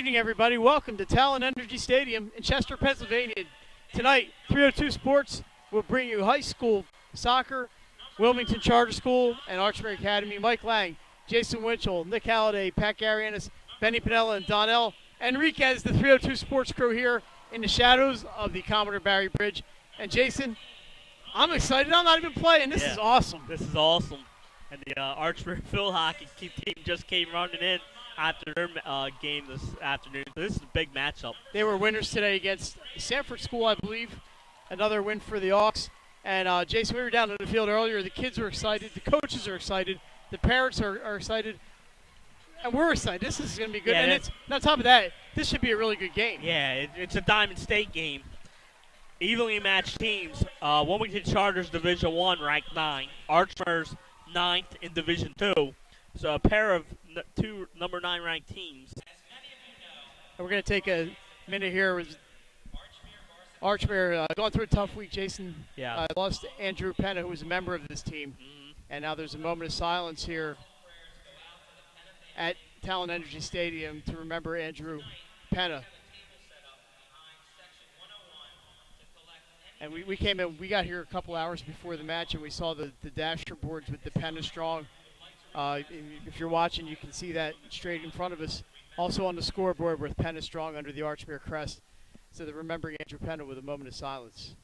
evening, everybody. Welcome to Talen Energy Stadium in Chester, Pennsylvania. Tonight, 302 Sports will bring you high school soccer, Wilmington Charter School, and Archmere Academy. Mike Lang, Jason Winchell, Nick Halliday, Pat Garianis, Benny Pinella, and Donnell Enriquez, the 302 Sports crew here in the shadows of the Commodore Barry Bridge. And Jason, I'm excited. I'm not even playing. This is awesome. This is awesome. And the Archmere Field Hockey team just came running in after their game this afternoon. So this is a big matchup. They were winners today against Sanford School, I believe. Another win for the Hawks. And Jason, we were down in the field earlier. The kids are excited. The coaches are excited. The parents are excited. And we're excited. This is going to be good. And on top of that, this should be a really good game. Yeah, it's a Diamond State game. Evenly matched teams. Wilmington Charters Division I ranked 9. Archmere's 9th in Division 2. So a pair of two number 9 ranked teams. And we're going to take a minute here with Archmere going through a tough week. Jason lost Andrew Penna, who was a member of this team. Mm-hmm. And now there's a moment of silence here at Talen Energy Stadium to remember Andrew Penna. And we came in, we got here a couple hours before the match, and we saw the dasher boards with the Penna Strong. If you're watching, you can see that straight in front of us. Also on the scoreboard with Penna Strong under the Archmere crest. So they're remembering Andrew Penna with a moment of silence.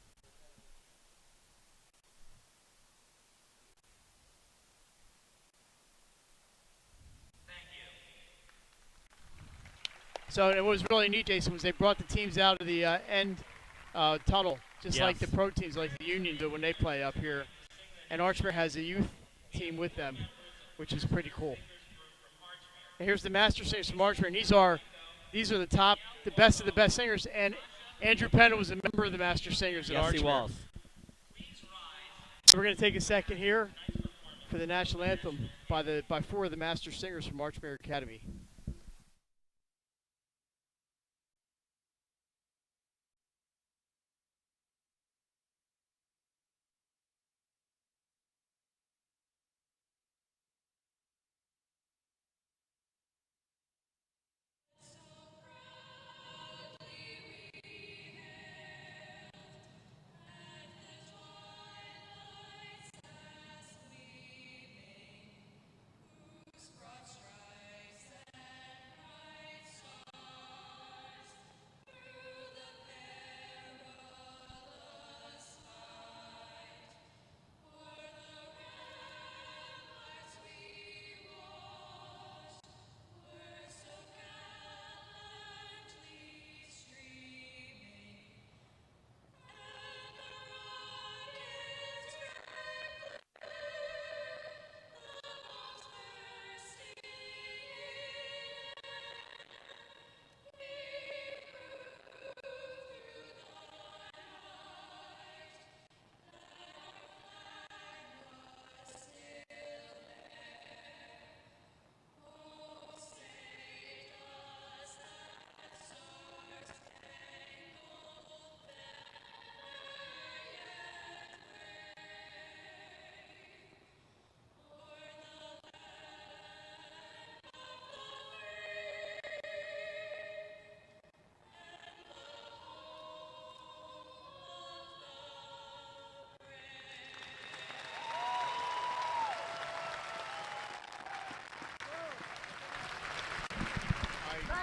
So what was really neat, Jason, was they brought the teams out of the end tunnel, just like the pro teams, like the Union do when they play up here. And Archmere has a youth team with them, which is pretty cool. And here's the master singers from Archmere, and these are the best of the best singers. And Andrew Penna was a member of the master singers at Archmere. Yes, he was. So we're going to take a second here for the national anthem by 4 of the master singers from Archmere Academy.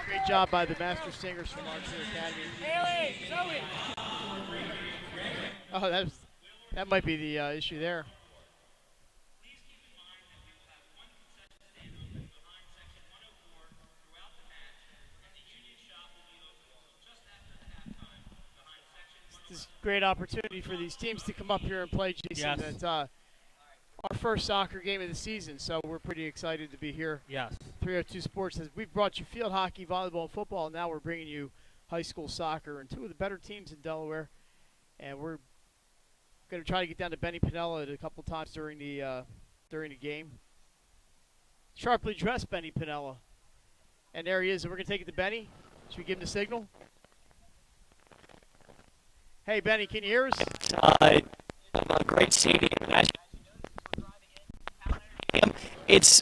Great job by the master singers from Archmere Academy. Oh, that might be the issue there. This is a great opportunity for these teams to come up here and play, Jason. Yes. It's our first soccer game of the season, so we're pretty excited to be here. Yes. 302 Sports says we've brought you field hockey, volleyball, and football, and now we're bringing you high school soccer and 2 of the better teams in Delaware. And we're going to try to get down to Benny Pinella a couple times during the game. Sharply dressed Benny Pinella. And there he is, and we're going to take it to Benny. Should we give him the signal? Hey, Benny, can you hear us? A great stadium. It's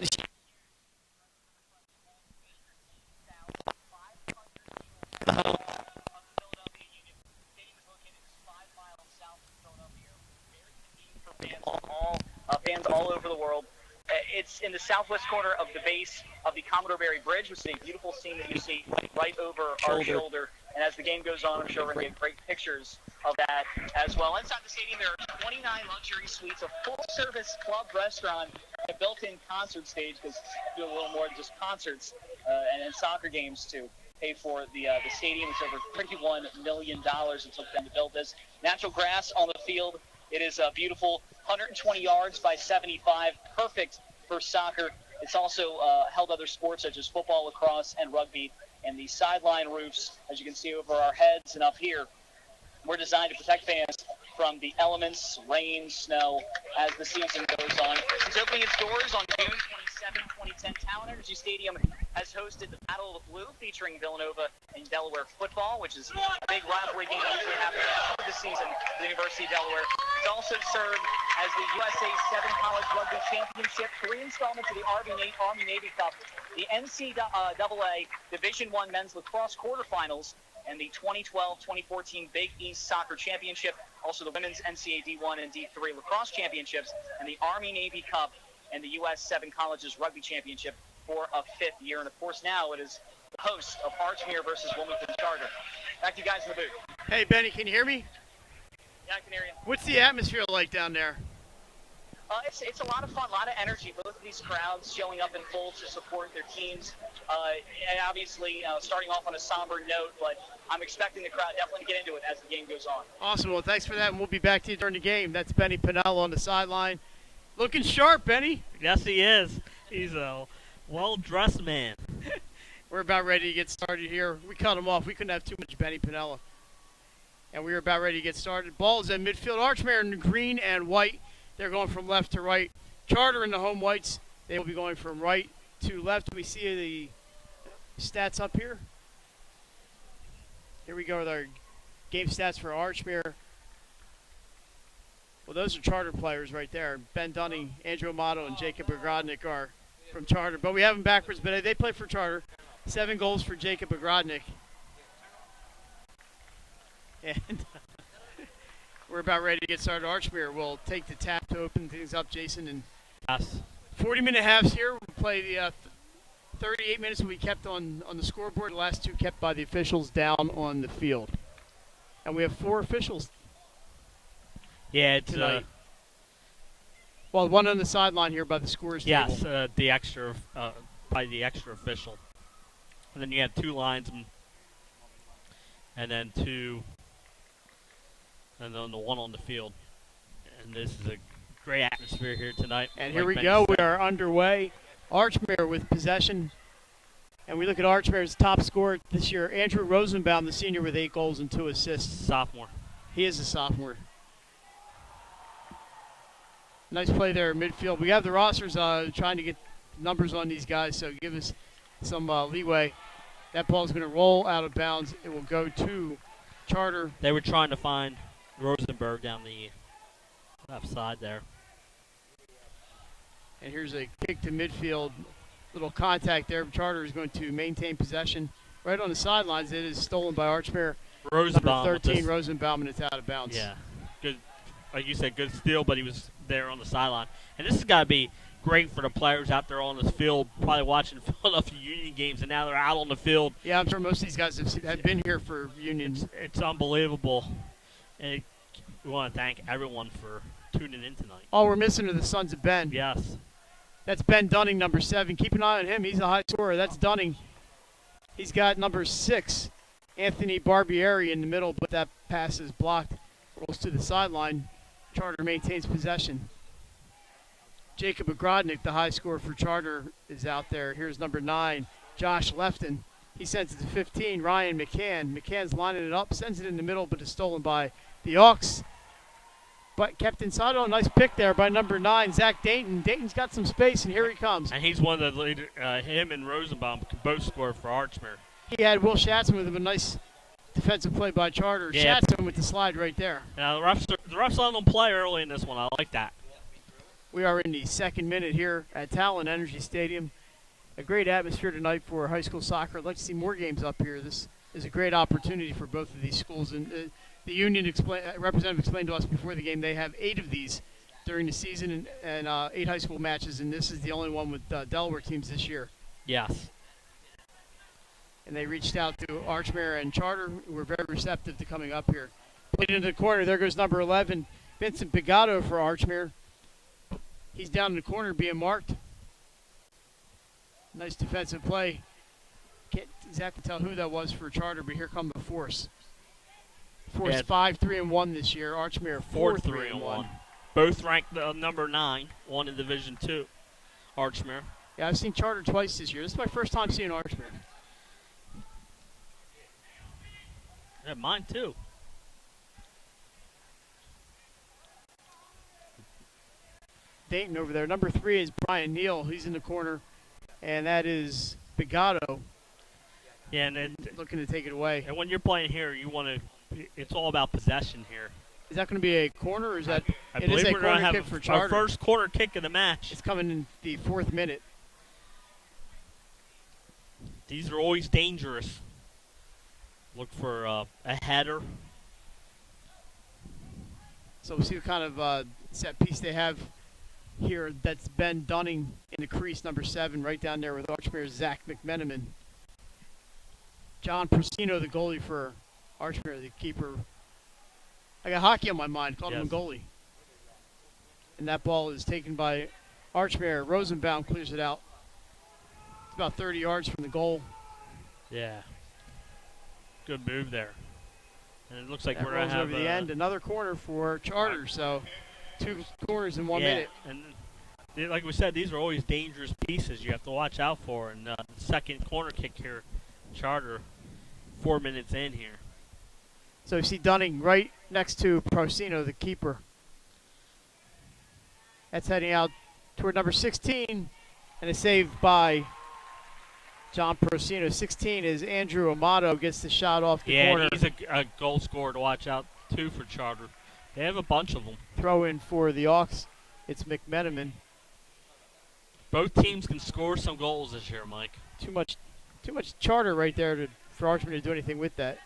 fans all over the world. It's in the southwest corner of the base of the Commodore Barry Bridge, which is a beautiful scene that you see right over our shoulder. And as the game goes on, I'm sure we're going to get great pictures of that as well. Inside the stadium, there are 29 luxury suites, a full-service club restaurant, a built-in concert stage, because we do a little more than just concerts and soccer games to pay for the stadium. It's over $31 million it took them to build this. Natural grass on the field. It is beautiful, 120 yards by 75, perfect for soccer. It's also held other sports such as football, lacrosse, and rugby. And the sideline roofs, as you can see over our heads and up here, were designed to protect fans from the elements, rain, snow, as the season goes on. Since opening its doors on June 27, 2010, Talen Energy Stadium has hosted the Battle of the Blue, featuring Villanova and Delaware football, which is a big rivalry game that usually happens this season at the University of Delaware. It's also served as the USA 7 College Rugby Championship, 3 installments of the Army-Navy Cup, the NCAA Division I Men's Lacrosse quarterfinals, and the 2012-2014 Big East Soccer Championship, also the Women's NCAA D1 and D3 Lacrosse Championships, and the Army-Navy Cup and the U.S. 7 Colleges Rugby Championship for a 5th year. And, of course, now it is the host of Archmere versus Wilmington Charter. Back to you guys in the booth. Hey, Benny, can you hear me? Yeah, I can hear you. What's the atmosphere like down there? It's a lot of fun, a lot of energy. Both of these crowds showing up in full to support their teams. And obviously, starting off on a somber note, but I'm expecting the crowd definitely to get into it as the game goes on. Awesome. Well, thanks for that, and we'll be back to you during the game. That's Benny Pinello on the sideline. Looking sharp, Benny. Yes, he is. He's a well-dressed man. We're about ready to get started here. We cut him off. We couldn't have too much Benny Pinello. And we were about ready to get started. Ball is at midfield. Archmere in green and white. They're going from left to right. Charter in the home whites. They will be going from right to left. We see the stats up here. Here we go with our game stats for Archmere. Well, those are Charter players right there. Ben Dunning, Andrew Amato, and Jacob Ogrodnik are from Charter. But we have them backwards, but they play for Charter. 7 goals for Jacob Ogrodnik. And we're about ready to get started. Archmere will take the tap to open things up, Jason. And Yes. 40-minute halves here. We'll play the 38 minutes will be kept on the scoreboard. The last 2 kept by the officials down on the field. And we have 4 officials Yeah, it's tonight. Well, one on the sideline here by the scores table. yes, the extra by the extra official. And then you have 2 linesmen, and then 2, and then the 1 on the field. And this is a great atmosphere here tonight. And like here we Ben go. said. We are underway. Archmere with possession. And we look at Archmere's top scorer this year, Andrew Rosenbaum, the senior, with 8 goals and 2 assists. Sophomore. He is a sophomore. Nice play there in midfield. We have the rosters trying to get numbers on these guys, so give us some leeway. That ball is going to roll out of bounds. It will go to Charter. They were trying to find Rosenberg down the left side there. And here's a kick to midfield. Little contact there. Charter is going to maintain possession. Right on the sidelines, it is stolen by Archmere. Rosenbaum. Number with 13, this- Rosenbaum, and it's out of bounds. Yeah, good. Like you said, good steal, but he was there on the sideline. And this has got to be great for the players out there on this field, probably watching Philadelphia Union games, and now they're out on the field. Yeah, I'm sure most of these guys have been here for Unions. It's unbelievable. And we want to thank everyone for tuning in tonight. All we're missing are the sons of Ben. Yes. That's Ben Dunning, number 7. Keep an eye on him. He's a high scorer. That's Dunning. He's got number 6, Anthony Barbieri, in the middle, but that pass is blocked. Rolls to the sideline. Charter maintains possession. Jacob Ogrodnik, the high scorer for Charter, is out there. Here's number 9, Josh Lefton. He sends it to 15, Ryan McCann. McCann's lining it up, sends it in the middle, but is stolen by the Hawks. But kept inside. Oh, nice pick there by number 9, Zach Dayton. Dayton's got some space, and here he comes. And he's one of the leader. Him and Rosenbaum could both score for Archmere. He had Will Shatson with him, a nice defensive play by Charter. Yeah. Shatson with the slide right there. Now, the refs let them play early in this one. I like that. We are in the 2nd minute here at Talen Energy Stadium. A great atmosphere tonight for high school soccer. I'd like to see more games up here. This is a great opportunity for both of these schools. And the Union representative explained to us before the game they have 8 of these during the season and 8 high school matches, and this is the only one with Delaware teams this year. Yes. And they reached out to Archmere and Charter, who were very receptive to coming up here. Played into the corner. There goes number 11, Vincent Bigato for Archmere. He's down in the corner being marked. Nice defensive play. Can't exactly tell who that was for Charter, but here come the Force. Force 5-3-1 this year. Archmere 4-3-1. Both ranked number 9, one in Division 2. Archmere. Yeah, I've seen Charter twice this year. This is my first time seeing Archmere. Yeah, mine too. Dayton over there. Number 3 is Brian Neal. He's in the corner, and that is Bigato. Yeah, and looking to take it away. And when you're playing here, you want to. It's all about possession here. Is that going to be a corner, or is that? I it believe is a we're going to corner have kick for Charter. our first corner kick of the match. It's coming in the 4th minute. These are always dangerous. Look for a header. So we'll see what kind of set piece they have here. That's Ben Dunning in the crease, number 7, right down there with Archmere's Zach McMenamin. John Persino, the goalie for Archmere, the keeper. I got hockey on my mind. Called him a goalie. And that ball is taken by Archmere. Rosenbaum clears it out. It's about 30 yards from the goal. Yeah. Good move there. And it looks like that we're going to have over the end. Another corner for Charter. So 2 corners in 1 minute. And like we said, these are always dangerous pieces you have to watch out for. And the second corner kick here, Charter, 4 minutes in here. So you see Dunning right next to Procino, the keeper. That's heading out toward number 16, and a save by John Procino. 16 is Andrew Amato, gets the shot off the corner. Yeah, he's a goal scorer to watch out, too, for Charter. They have a bunch of them. Throw in for the Hawks. It's McMenamin. Both teams can score some goals this year, Mike. Too much Charter right there for Archmere to do anything with that.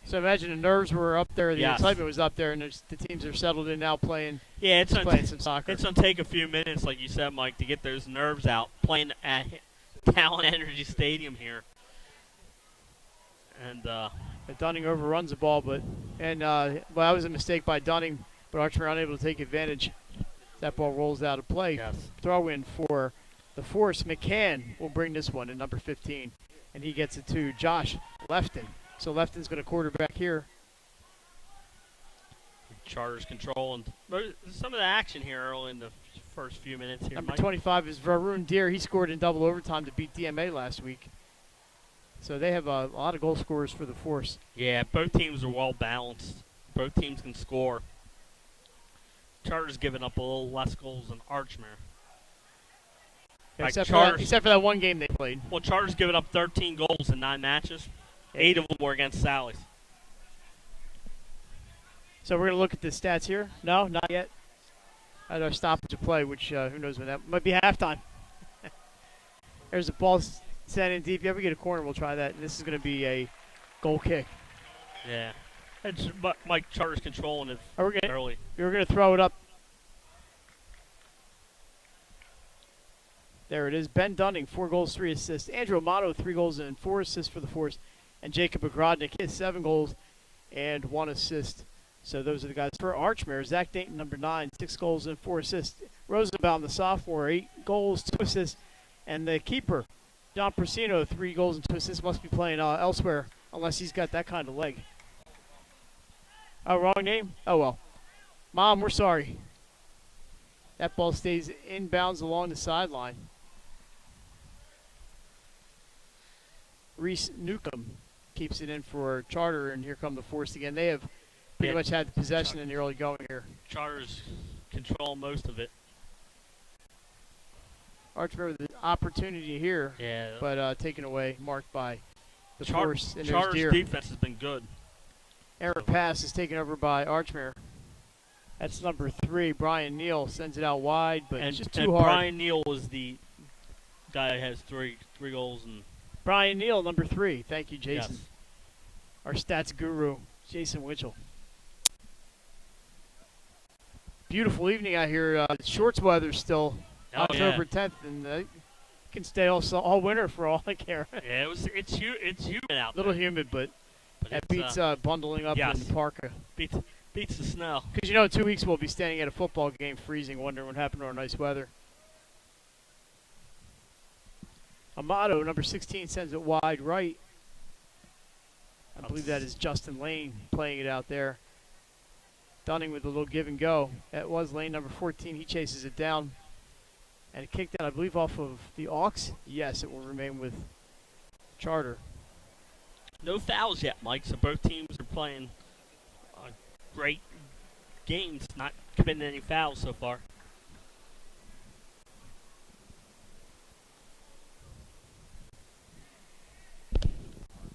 So imagine the nerves were up there, the excitement was up there, and the teams are settled in now playing. Yeah, it's playing some soccer. It's gonna take a few minutes, like you said, Mike, to get those nerves out. Playing at Talen Energy Stadium here, and Dunning overruns the ball, that was a mistake by Dunning, but Archmere unable to take advantage. That ball rolls out of play. Yes. Throw in for the Force. McCann will bring this one in number 15, and he gets it to Josh Lefton. So Lefton's going to quarterback here. Charter's controlling some of the action here early in the first few minutes here. Number Mike. 25 is Varun Deer. He scored in double overtime to beat DMA last week. So they have a lot of goal scorers for the Force. Yeah, both teams are well balanced. Both teams can score. Charter's giving up a little less goals than Archmere. Yeah, except for that one game they played. Well, Charter's given up 13 goals in 9 matches. 8 of them were against Sally's. So we're going to look at the stats here. No, not yet. At our stoppage of play, which who knows when that might be halftime. There's a ball sent in deep. If you ever get a corner, we'll try that. And this is going to be a goal kick. Yeah. But Mike Charter's controlling it early. We're going to throw it up. There it is. Ben Dunning, 4 goals, 3 assists. Andrew Amato, 3 goals and 4 assists for the Force. And Jacob Agrodnik, his 7 goals and 1 assist. So those are the guys for Archmere. Zach Dayton, number 9, 6 goals and 4 assists. Rosenbaum, the sophomore, 8 goals, 2 assists. And the keeper, John Persino, 3 goals and 2 assists. Must be playing elsewhere unless he's got that kind of leg. Oh, wrong name? Oh, well. Mom, we're sorry. That ball stays inbounds along the sideline. Reese Newcomb keeps it in for Charter, and here come the Force again. They have pretty much had the possession in the early going here. Charter's controlling most of it. Archmere with the opportunity here, Yeah. but taken away, marked by the Force. And there's Charter's Deer. defense has been good. Error pass is taken over by Archmere. That's number 3. Brian Neal sends it out wide, but it's just too hard. Brian Neal is the guy that has three goals. And Brian Neal, number 3. Thank you, Jason. Yes. our stats guru, Jason Winchell. Beautiful evening out here. Shorts weather still, October 10th, and it can stay all winter for all I care. Yeah, it's humid out Little there. humid, but that it's, beats bundling up yes. in the parka. Beats the snow. Because, in 2 weeks we'll be standing at a football game freezing, wondering what happened to our nice weather. Amato, number 16, sends it wide right. I believe that is Justin Lane playing it out there. Dunning with a little give and go. That was Lane, number 14. He chases it down. And it kicked out, I believe, off of the aux. Yes, it will remain with Charter. No fouls yet, Mike, so both teams are playing great games, not committing any fouls so far.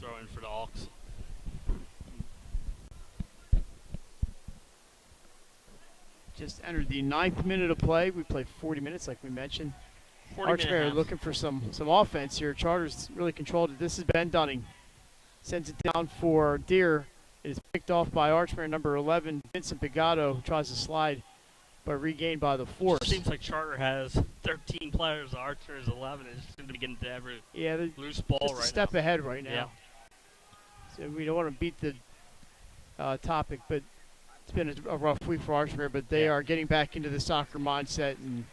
Throw in for the aux. Just entered the 9th minute of play. We played 40 minutes, like we mentioned. 40-minute Archmere half. looking for some offense here. Charter's really controlled it. This is Ben Dunning. Sends it down for Deer. It is picked off by Archmere, number 11. Vincent Bigato tries to slide, but regained by the force. It seems like Charter has 13 players. Archmere is 11. It seems to be getting to every loose ball just right a step now. ahead right now. Yeah. So we don't want to beat the topic, but it's been a rough week for Archmere, but they are getting back into the soccer mindset. And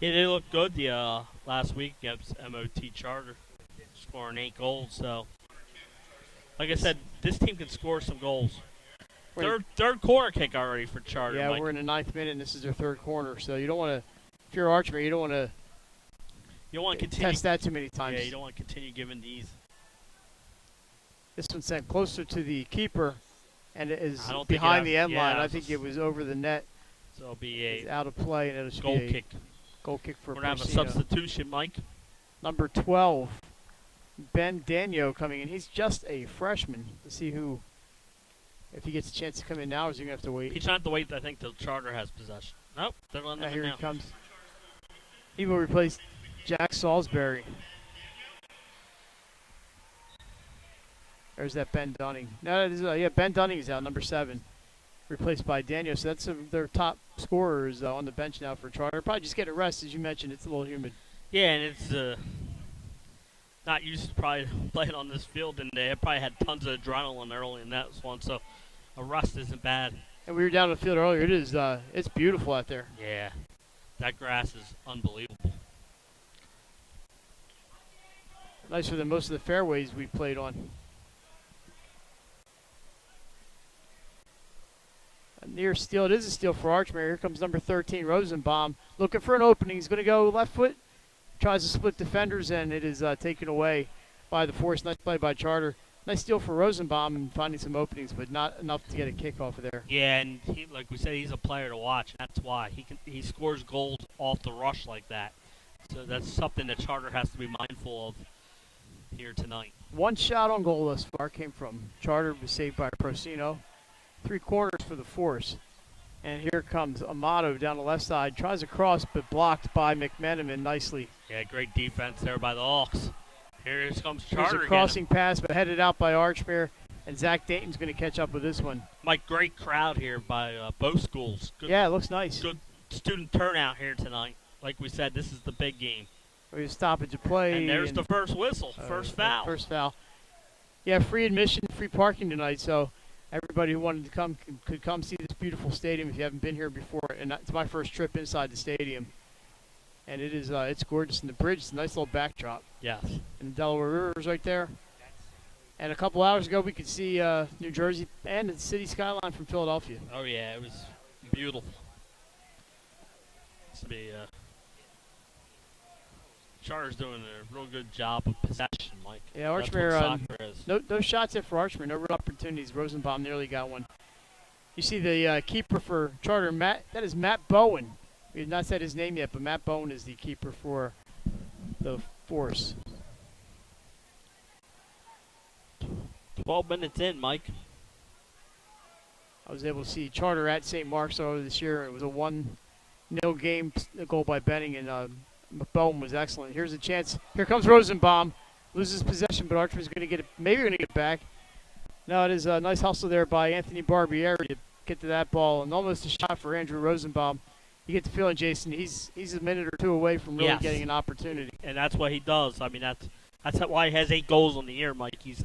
yeah, they looked good the last week against MOT Charter, scoring 8 goals. So, like I said, this team can score some goals. Third corner kick already for Charter. Yeah, Mike. we're in the 9th minute, and this is their third corner. So you don't want to, if you're Archmere, you don't want to continue test that too many times. Yeah, you don't want to continue giving these. This one sent closer to the keeper, and it is I don't think behind it the end line. yeah, I think it was over the net. So it'll be It's a out of play, and it'll just goal be a kick. goal kick for We're going to have a Porcino. substitution, Mike. Number 12, Ben Danio coming in. He's just a freshman. To see if he gets a chance to come in now, or is he going to have to wait? He's going to have to wait, I think, till Charter has possession. Nope, they're letting him in Here now. he comes. He will replace Jack Salisbury. There's that Ben Dunning. No, that is, Ben Dunning is out, number 7, replaced by Daniel. So that's their top scorers on the bench now for Charter. Probably just getting a rest, as you mentioned. It's a little humid. Yeah, and it's not used to probably playing on this field, and they probably had tons of adrenaline early in that one, so a rust isn't bad. And we were down on the field earlier. It's beautiful out there. Yeah, that grass is unbelievable. Nicer than most of the fairways we played on. A near steal. It is a steal for Archmere. Here comes number 13, Rosenbaum, looking for an opening. He's going to go left foot. Tries to split defenders, and it is taken away by the force. Nice play by Charter. Nice steal for Rosenbaum and finding some openings, but not enough to get a kick off of there. Yeah, and like we said, he's a player to watch. That's why he scores goals off the rush like that. So that's something that Charter has to be mindful of here tonight. One shot on goal thus far came from Charter, was saved by Procino. 3 corners for the force. And here comes Amato down the left side. Tries a cross, but blocked by McMenamin nicely. Yeah, great defense there by the Hawks. Here comes Charter There's a crossing pass, but headed out by Archmere. And Zach Dayton's going to catch up with this one. Mike, great crowd here by both schools. Good, Yeah, it looks nice. good student turnout here tonight. Like we said, this is the big game. We have stoppage of play. And there's the first whistle, first foul. First foul. Yeah, free admission, free parking tonight, so everybody who wanted to come could come see this beautiful stadium if you haven't been here before. And it's my first trip inside the stadium. And it is it's gorgeous. And the bridge is a nice little backdrop. Yes. And the Delaware River is right there. And a couple hours ago, we could see New Jersey and the city skyline from Philadelphia. Oh, yeah, it was beautiful. It's to be, Charter's doing a real good job of possession, Mike. Yeah, That's Archmere, what soccer is. no shots in for Archmere, no real opportunities. Rosenbaum nearly got one. You see the keeper for Charter, that is Matt Bowen. We have not said his name yet, but Matt Bowen is the keeper for the Force. 12 minutes in, Mike. I was able to see Charter at St. Mark's earlier this year. It was a 1-0 game, a goal by Benning, and Bowen was excellent. Here's a chance. Here comes Rosenbaum. Loses possession, but Archmer's going to get it. Maybe going to get it back. No, it is a nice hustle there by Anthony Barbieri to get to that ball, and almost a shot for Andrew Rosenbaum. You get the feeling, Jason, he's a minute or two away from really Yes. getting an opportunity. And that's what he does. I mean, that's why he has 8 goals on the year, Mike. He's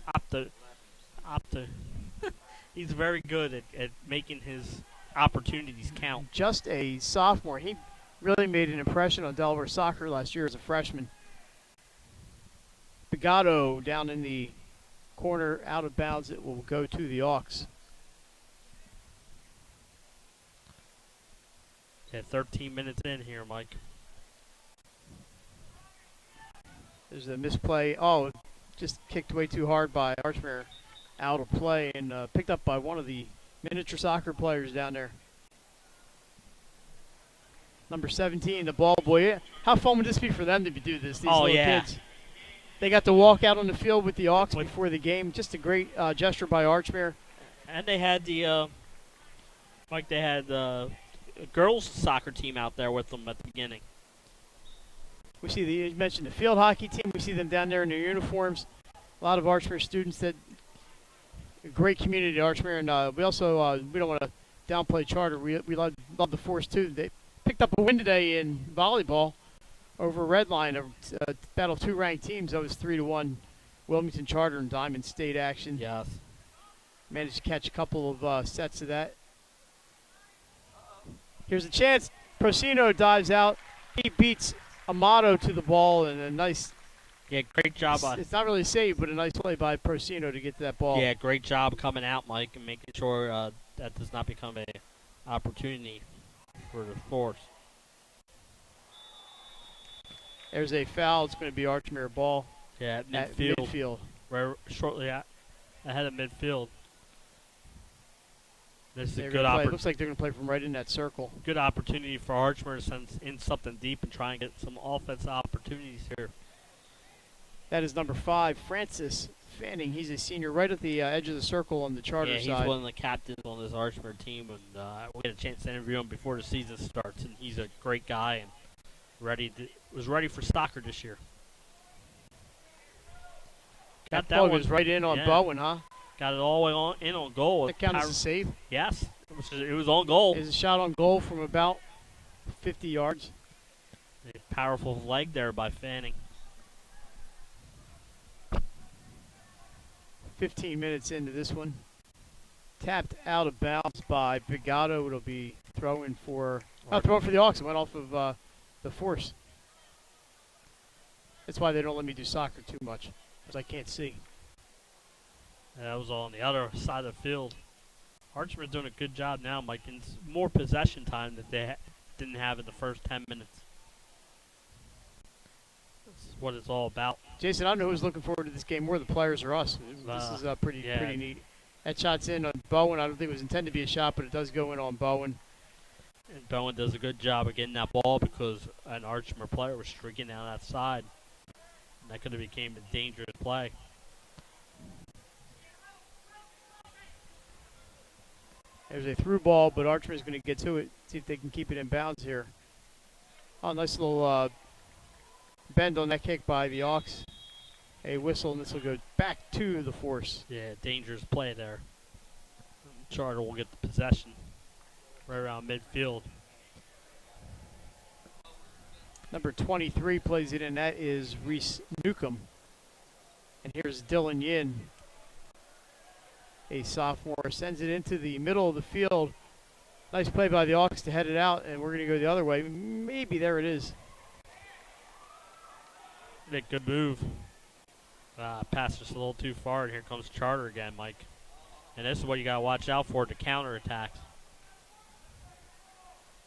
he's very good at making his opportunities count. Just a sophomore. He really made an impression on Delaware soccer last year as a freshman. Bigato down in the corner, out of bounds. It will go to the Hawks. Yeah, 13 minutes in here, Mike. There's a misplay. Oh, just kicked way too hard by Archmere. Out of play and picked up by one of the miniature soccer players down there. Number 17, the ball boy. Yeah. How fun would this be for them to do this, these little kids? They got to walk out on the field with the Hawks before the game. Just a great gesture by Archmere. And they had the a girls soccer team out there with them at the beginning. We see you mentioned the field hockey team. We see them down there in their uniforms. A lot of Archmere students. That a great community at Archmere, and we also we don't want to downplay Charter. We love the Force too. They picked up a win today in volleyball over Redline, a battle of 2 ranked teams. That was 3-1. Wilmington Charter and Diamond State action. Yes. Managed to catch a couple of sets of that. Here's a chance. Procino dives out. He beats Amato to the ball, and a nice. Yeah, great job. It's not really a save, but a nice play by Procino to get to that ball. Yeah, great job coming out, Mike, and making sure that does not become a opportunity for the Force. There's a foul. It's going to be Archmere ball. Yeah, at midfield. midfield. Right, shortly ahead of midfield. This is They're a good gonna play. opportunity. Looks like they're going to play from right in that circle. Good opportunity for Archmere to send in something deep and try and get some offensive opportunities here. That is number 5, Francis Fanning. He's a senior right at the edge of the circle on the Charter Yeah, he's side. one of the captains on this Archmere team, and we had a chance to interview him before the season starts, and he's a great guy and was ready for soccer this year. That that ball one goes right in on Bowen, huh? Got it all the way in on goal. That counts as a save. Yes, it was on goal. Is a shot on goal from about 50 yards. A powerful leg there by Fanning. 15 minutes into this one. Tapped out of bounds by Bigato. It'll be throwing for the Hawks. It went off of the Force. That's why they don't let me do soccer too much, because I can't see. That was on the other side of the field. Archmere doing a good job now, Mike. And it's more possession time that they didn't have in the first 10 minutes. That's what it's all about. Jason, I don't know who's looking forward to this game more, the players or us. This is pretty neat. That shot's in on Bowen. I don't think it was intended to be a shot, but it does go in on Bowen. And Bowen does a good job of getting that ball because an Archmere player was streaking down that side. And that could have became a dangerous play. There's a through ball, but Archmere's going to get to it, see if they can keep it in bounds here. Oh, nice little bend on that kick by the Hawks. A whistle, and this will go back to the Force. Yeah, dangerous play there. Charter will get the possession right around midfield. Number 23 plays it in. That is Reese Newcomb. And here's Dylan Yin, a sophomore. Sends it into the middle of the field. Nice play by the Hawks to head it out, and we're going to go the other way. Maybe there it is. Good move. Passed just a little too far, and here comes Charter again, Mike. And this is what you got to watch out for, the counterattacks.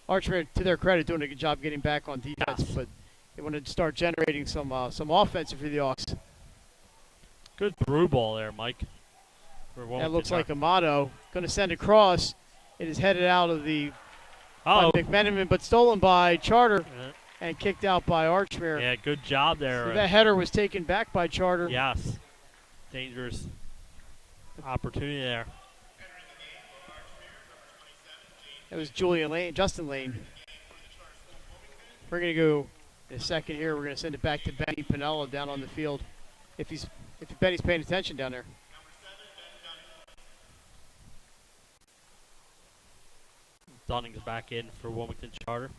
Archmere, to their credit, doing a good job getting back on defense, but they want to start generating some offense for the Hawks. Good through ball there, Mike. That looks like Amato. Going to send across. It is headed out of the by McMenamin, but stolen by Charter and kicked out by Archmere. Yeah, good job there. So that header was taken back by Charter. Yes. Dangerous opportunity there. That was Justin Lane. We're going to go in a second here. We're going to send it back to Benny Pinello down on the field. If Benny's paying attention down there. Dunning's back in for Wilmington Charter.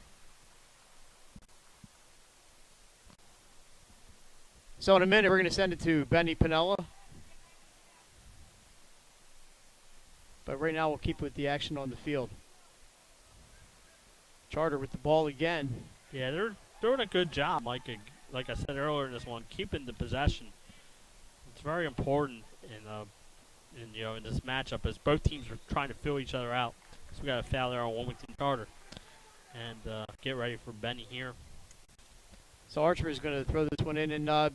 So in a minute, we're going to send it to Benny Pinella. But right now, we'll keep with the action on the field. Charter with the ball again. Yeah, they're doing a good job, Mike. Like I said earlier in this one, keeping the possession. It's very important in this matchup as both teams are trying to fill each other out. So we got a foul there on Wilmington Charter. And get ready for Benny here. So Archmere is going to throw this one in. And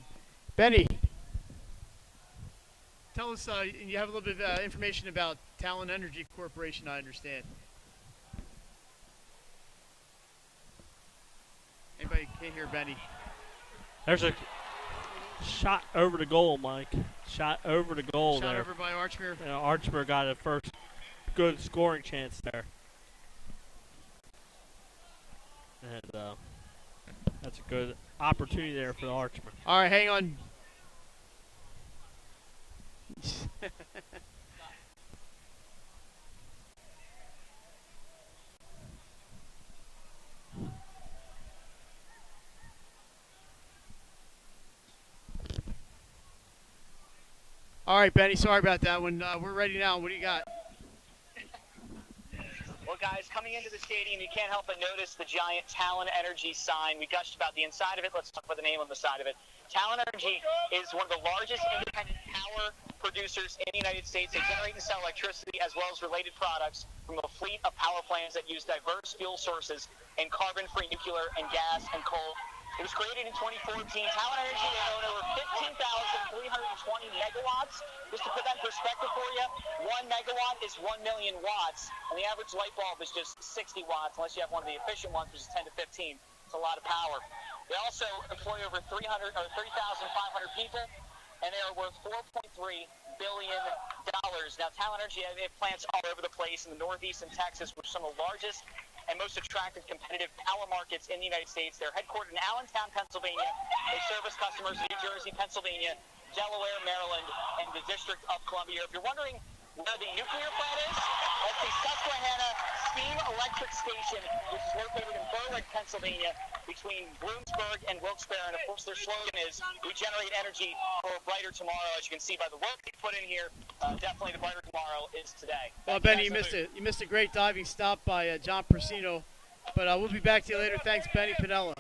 Benny, tell us, you have a little bit of information about Talen Energy Corporation, I understand. Anybody can't hear Benny? There's a shot over the goal, Mike. Shot over the goal Shot there. over by Archmere. Archmere got a first good scoring chance there. And that's a good opportunity there for the Archmere. All right, hang on. All right, Benny, sorry about that one. We're ready now. What do you got? Well, guys, coming into the stadium, you can't help but notice the giant Talen Energy sign. We gushed about the inside of it. Let's talk about the name on the side of it. Talen Energy is one of the largest independent power producers in the United States. They generate and sell electricity as well as related products from a fleet of power plants that use diverse fuel sources and carbon-free nuclear and gas and coal. It was created in 2014. Talen Energy will own over 15,320 megawatts. Just to put that in perspective for you, 1 megawatt is 1 million watts, and the average light bulb is just 60 watts, unless you have one of the efficient ones, which is 10 to 15. It's a lot of power. They also employ over 30,500 people, and they are worth $4.3 billion. Now, Talen Energy, they have plants all over the place in the Northeast and Texas, which are some of the largest and most attractive competitive power markets in the United States. They're headquartered in Allentown, Pennsylvania. They service customers in New Jersey, Pennsylvania, Delaware, Maryland, and the District of Columbia. If you're wondering where the nuclear plant is, that's the Susquehanna Steam Electric Station, which is located in Berwick, Pennsylvania, between Bloomsburg and Wilkes-Barre. And, of course, their slogan is, we generate energy for a brighter tomorrow. As you can see by the work they put in here, definitely the brighter tomorrow is today. Well, Benny, you missed it. You missed a great diving stop by John Persino. But we'll be back to you later. Thanks, Benny Pinella.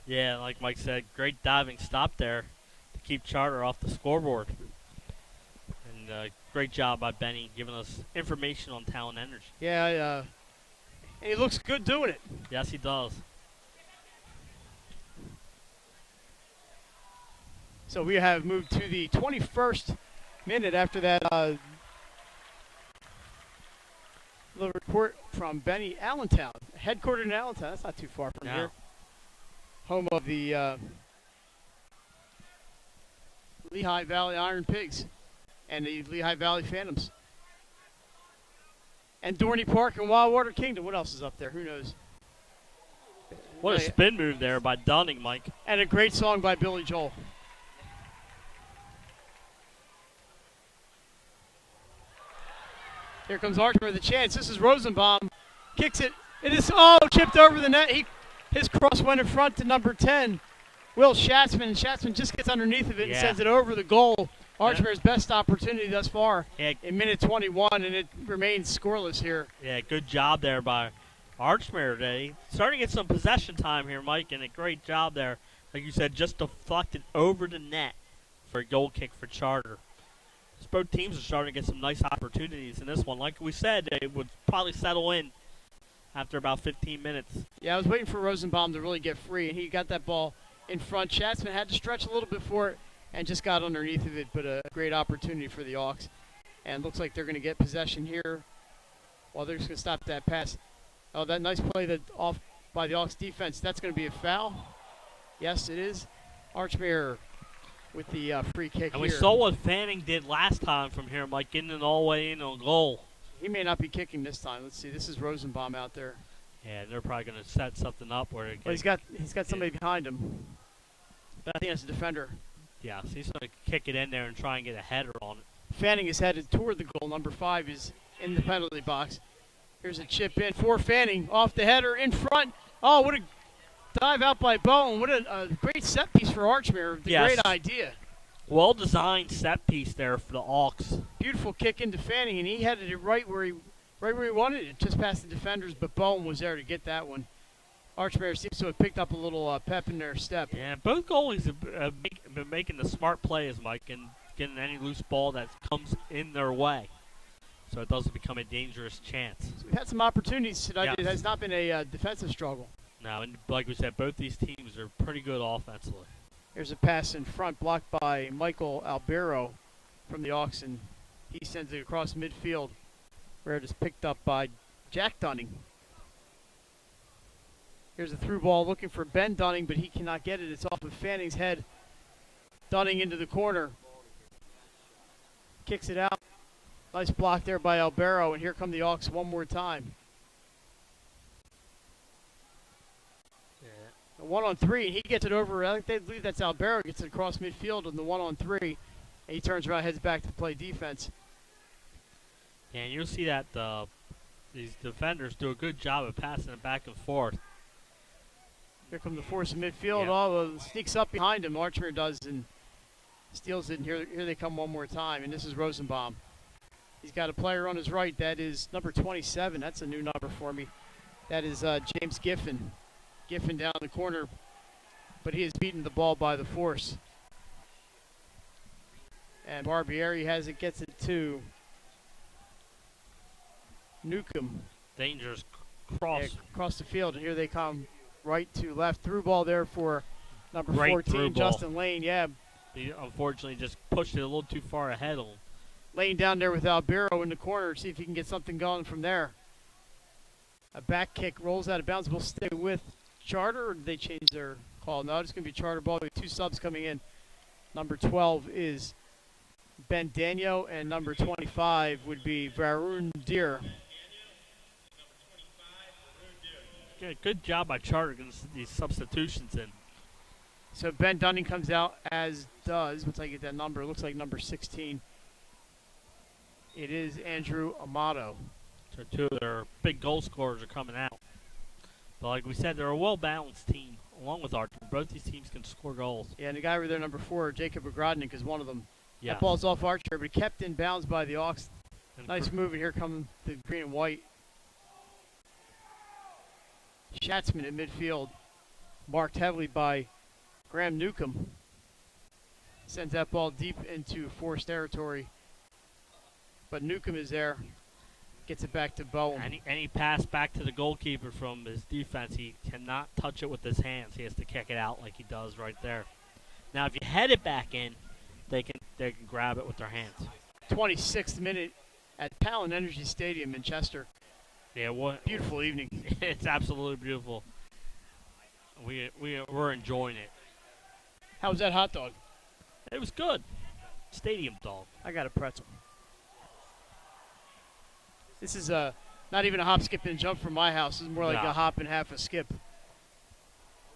Yeah, like Mike said, great diving stop there to keep Charter off the scoreboard. And great job by Benny giving us information on Talen Energy. Yeah, and he looks good doing it. Yes, he does. So we have moved to the 21st minute after that little report from Benny Allentown, headquartered in Allentown. That's not too far from here. Home of the Lehigh Valley Iron Pigs and the Lehigh Valley Phantoms. And Dorney Park and Wildwater Kingdom. What else is up there? Who knows? What a spin move there by Dunning, Mike. And a great song by Billy Joel. Here comes Archmere with a chance. This is Rosenbaum. Kicks it. It is, chipped over the net. His cross went in front to number 10, Will Schatzman. Schatzman just gets underneath of it and sends it over the goal. Archmere's best opportunity thus far in minute 21, and it remains scoreless here. Yeah, good job there by Archmere today. Starting to get some possession time here, Mike, and a great job there. Like you said, just deflected over the net for a goal kick for Charter. Both teams are starting to get some nice opportunities in this one. Like we said, they would probably settle in after about 15 minutes. Yeah, I was waiting for Rosenbaum to really get free, and he got that ball in front. Schatzman had to stretch a little bit for it and just got underneath of it, but a great opportunity for the Hawks. And looks like they're going to get possession here. Well, they're just going to stop that pass. Oh, that nice play that off by the Hawks defense. That's going to be a foul. Yes, it is. Archmere with the free kick and here. we saw what Fanning did last time from here, Mike, getting it all the way in on goal. He may not be kicking this time. Let's see. This is Rosenbaum out there. Yeah, they're probably going to set something up where Well, he's got somebody behind him. But I think that's a defender. Yeah, so he's going to kick it in there and try and get a header on it. Fanning is headed toward the goal. Number 5 is in the penalty box. Here's a chip in for Fanning. Off the header, in front. Oh, what a dive out by Bowen. What a great set piece for Archmere. The Yes. great idea. Well-designed set piece there for the Hawks. Beautiful kick into Fanning, and he headed it right where he wanted it, just past the defenders, but Bowen was there to get that one. Archmere seems to have picked up a little pep in their step. Yeah, both goalies have been making the smart plays, Mike, and getting any loose ball that comes in their way, so it doesn't become a dangerous chance. So we've had some opportunities tonight. Yes. It has not been a defensive struggle. Now, and like we said, both these teams are pretty good offensively. Here's a pass in front, blocked by Michael Albero from the Hawks, and he sends it across midfield, where it is picked up by Jack Dunning. Here's a through ball looking for Ben Dunning, but he cannot get it. It's off of Fanning's head. Dunning into the corner. Kicks it out. Nice block there by Albero, and here come the Hawks one more time. A 1-on-3, and he gets it over. I think they believe that's Albero, gets it across midfield on the 1-on-3, and he turns around, heads back to play defense. Yeah, and you'll see that these defenders do a good job of passing it back and forth. Here come the force in midfield. Yeah. Oh, sneaks up behind him. Archmere does and steals it. And here they come one more time. And this is Rosenbaum. He's got a player on his right. That is number 27. That's a new number for me. That is James Giffen. Giffen down the corner. But he has beaten the ball by the force. And Barbieri has it, gets it to Newcomb. Dangerous cross. Yeah, across the field. And here they come. Right to left. Through ball there for number Great 14, through ball. Justin Lane. Yeah, He unfortunately just pushed it a little too far ahead of him. Lane down there with Albero in the corner. See if he can get something going from there. A back kick rolls out of bounds. We'll stay with Charter, or did they change their call? No, it's going to be Charter ball. We have 2 subs coming in. Number 12 is Ben Daniel, and number 25 would be Varun Deer. Good job by Charter getting these substitutions in. So Ben Dunning comes out, as does, once I get that number, it looks like number 16. It is Andrew Amato. So 2 of their big goal scorers are coming out. But like we said, they're a well-balanced team, along with Archer. Both these teams can score goals. Yeah, and the guy over there, number 4, Jacob Agrodnik, is one of them. Yeah. That ball's off Archer, but kept in bounds by the Hawks. And Nice move, and here come the green and white. Schatzman in midfield, marked heavily by Graham Newcomb. Sends that ball deep into force territory. But Newcomb is there. Gets it back to Bowen. Any pass back to the goalkeeper from his defense, he cannot touch it with his hands. He has to kick it out like he does right there. Now, if you head it back in, they can grab it with their hands. 26th minute at Talen Energy Stadium in Chester. Yeah, what? Beautiful evening. It's absolutely beautiful. We're enjoying it. How was that hot dog? It was good. Stadium dog. I got a pretzel. This is not even a hop, skip, and jump from my house. This is more like No. a hop and half a skip.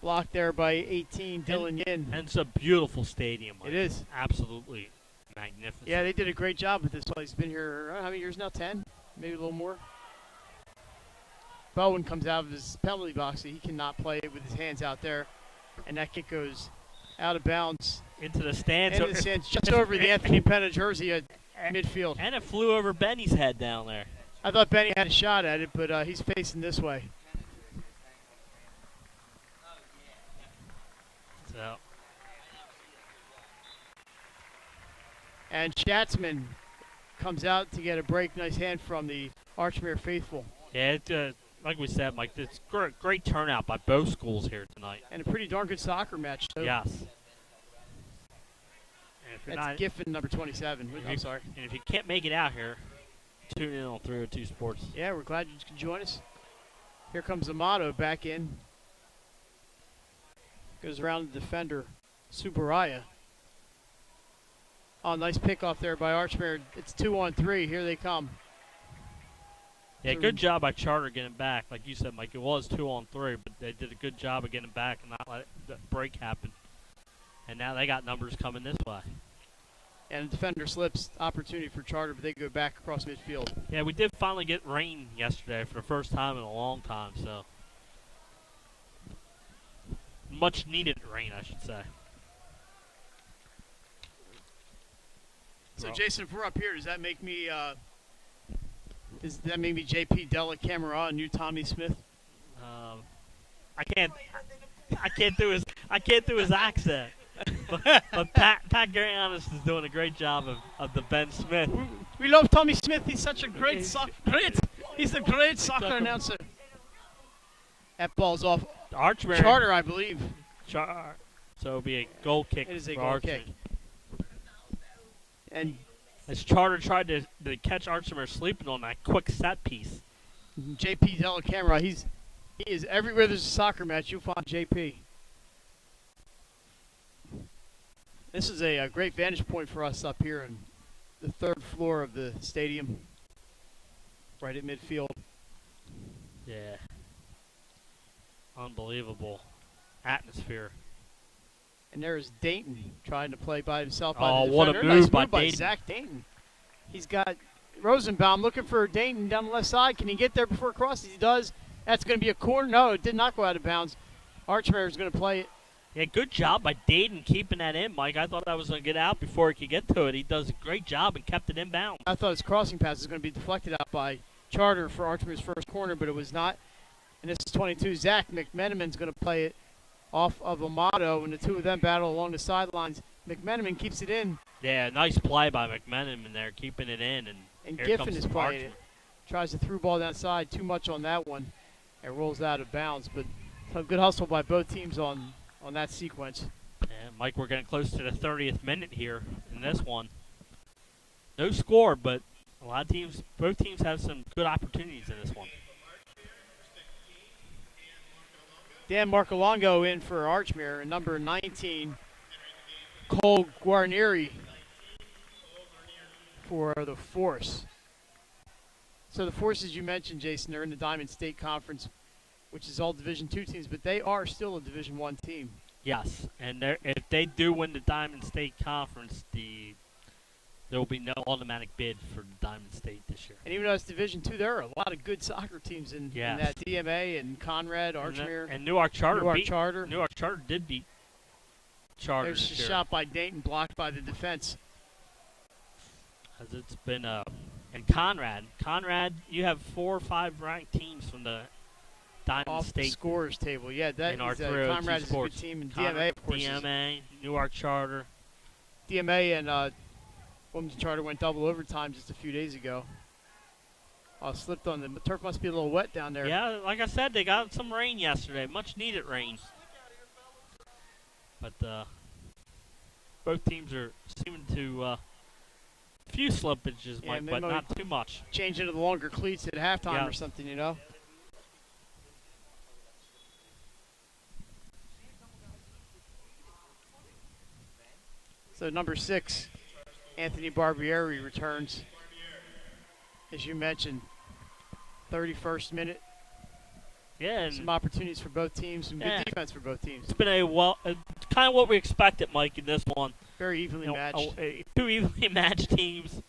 Blocked there by 18, Dylan Yin. And it's a beautiful stadium. It is. Absolutely magnificent. Yeah, they did a great job with this place. Been here, how many years now? 10? Maybe a little more. Bowen comes out of his penalty box, so he cannot play it with his hands out there. And that kick goes out of bounds. Into the stands. Into the stands, just over the Anthony Pena jersey at midfield. And it flew over Benny's head down there. I thought Benny had a shot at it, but he's facing this way. So. And Schatzman comes out to get a break. Nice hand from the Archmere faithful. Yeah, like we said, Mike, it's great turnout by both schools here tonight. And a pretty darn good soccer match, too. Yes. And if you're That's not, Giffen, number 27. I'm sorry. And if you can't make it out here, tune in on 302 Sports. Yeah, we're glad you could join us. Here comes Amato back in. Goes around the defender, Subaraya. Oh, nice pick off there by Archmere. It's 2-on-3. Here they come. Yeah, good job by Charter getting back. Like you said, Mike, it was 2-on-3, but they did a good job of getting back and not let that break happen. And now they got numbers coming this way. And the defender slips, opportunity for Charter, but they go back across midfield. Yeah, we did finally get rain yesterday for the first time in a long time, so much needed rain, I should say. So Jason, if we're up here, does that make me JP Della Camera and you Tommy Smith? I can't do his accent. but Pat Garianis is doing a great job of the Ben Smith. We love Tommy Smith. He's such a he's a great soccer announcer. That ball's off. Archmere. Charter, I believe. So it'll be a goal kick. It is a for goal Archmere. kick. And as Charter tried to catch Archmere sleeping on that quick set piece. JP Della Camera, he is everywhere there's a soccer match, you'll find JP. This is a great vantage point for us up here on the third floor of the stadium, right at midfield. Yeah. Unbelievable atmosphere. And there's Dayton trying to play by himself. Oh, by the what a defender. move Nice by move by Dayton. Zach Dayton. He's got Rosenbaum looking for Dayton down the left side. Can he get there before it crosses? He does. That's going to be a corner. No, it did not go out of bounds. Archmere is going to play it. Yeah, good job by Dayton keeping that in, Mike. I thought that was going to get out before he could get to it. He does a great job and kept it inbound. I thought his crossing pass was going to be deflected out by Charter for Archmere's first corner, but it was not. And this is 22. Zach McMenamin's going to play it off of Amato, and the two of them battle along the sidelines. McMenamin keeps it in. Yeah, nice play by McMenamin there, keeping it in. And here Giffen comes is playing Archmere. it. Tries to through ball down side. Too much on that one. It rolls out of bounds, but some good hustle by both teams on that sequence. Yeah, Mike, we're getting close to the 30th minute here in this one. No score, but a lot of teams, both teams have some good opportunities in this one. Dan Marcolongo in for Archmere, and number 19, Cole Guarnieri for the Force. So the Forces you mentioned, Jason, they're in the Diamond State Conference, which is all Division II teams, but they are still a Division I team. Yes, and if they do win the Diamond State Conference, there will be no automatic bid for the Diamond State this year. And even though it's Division II, there are a lot of good soccer teams in that DMA and Conrad, Archmere. And Newark Charter Newark Charter did beat Charter There's this a year. shot by Dayton, blocked by the defense. As it's been and Conrad, you have 4 or 5 ranked teams from the Diamond Off State the scorers table. Yeah, that in our is, Conrad is a good sports. team. And Conrad, DMA, of course, DMA, Newark Charter. DMA and Wilmington Charter went double overtime just a few days ago. Slipped on the turf. Must be a little wet down there. Yeah, like I said, they got some rain yesterday, much needed rain. But both teams are seeming to few slippages, Yeah, Mike, but not too much. Change into the longer cleats at halftime or something, you know. So number 6, Anthony Barbieri returns. As you mentioned, 31st minute. Yeah, and Some opportunities for both teams, some good defense for both teams. it's been kind of what we expected, Mike, in this one. Very evenly matched. Two evenly matched teams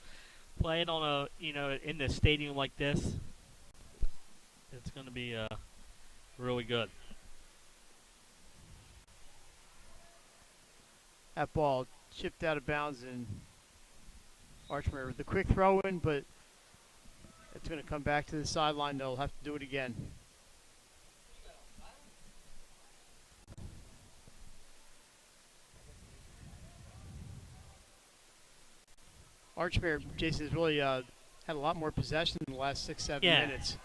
playing on in the stadium like this. It's going to be really good. That ball chipped out of bounds and Archmere with the quick throw in, but it's going to come back to the sideline. They'll have to do it again. Archmere, Jason, has really had a lot more possession in the last 6-7 minutes.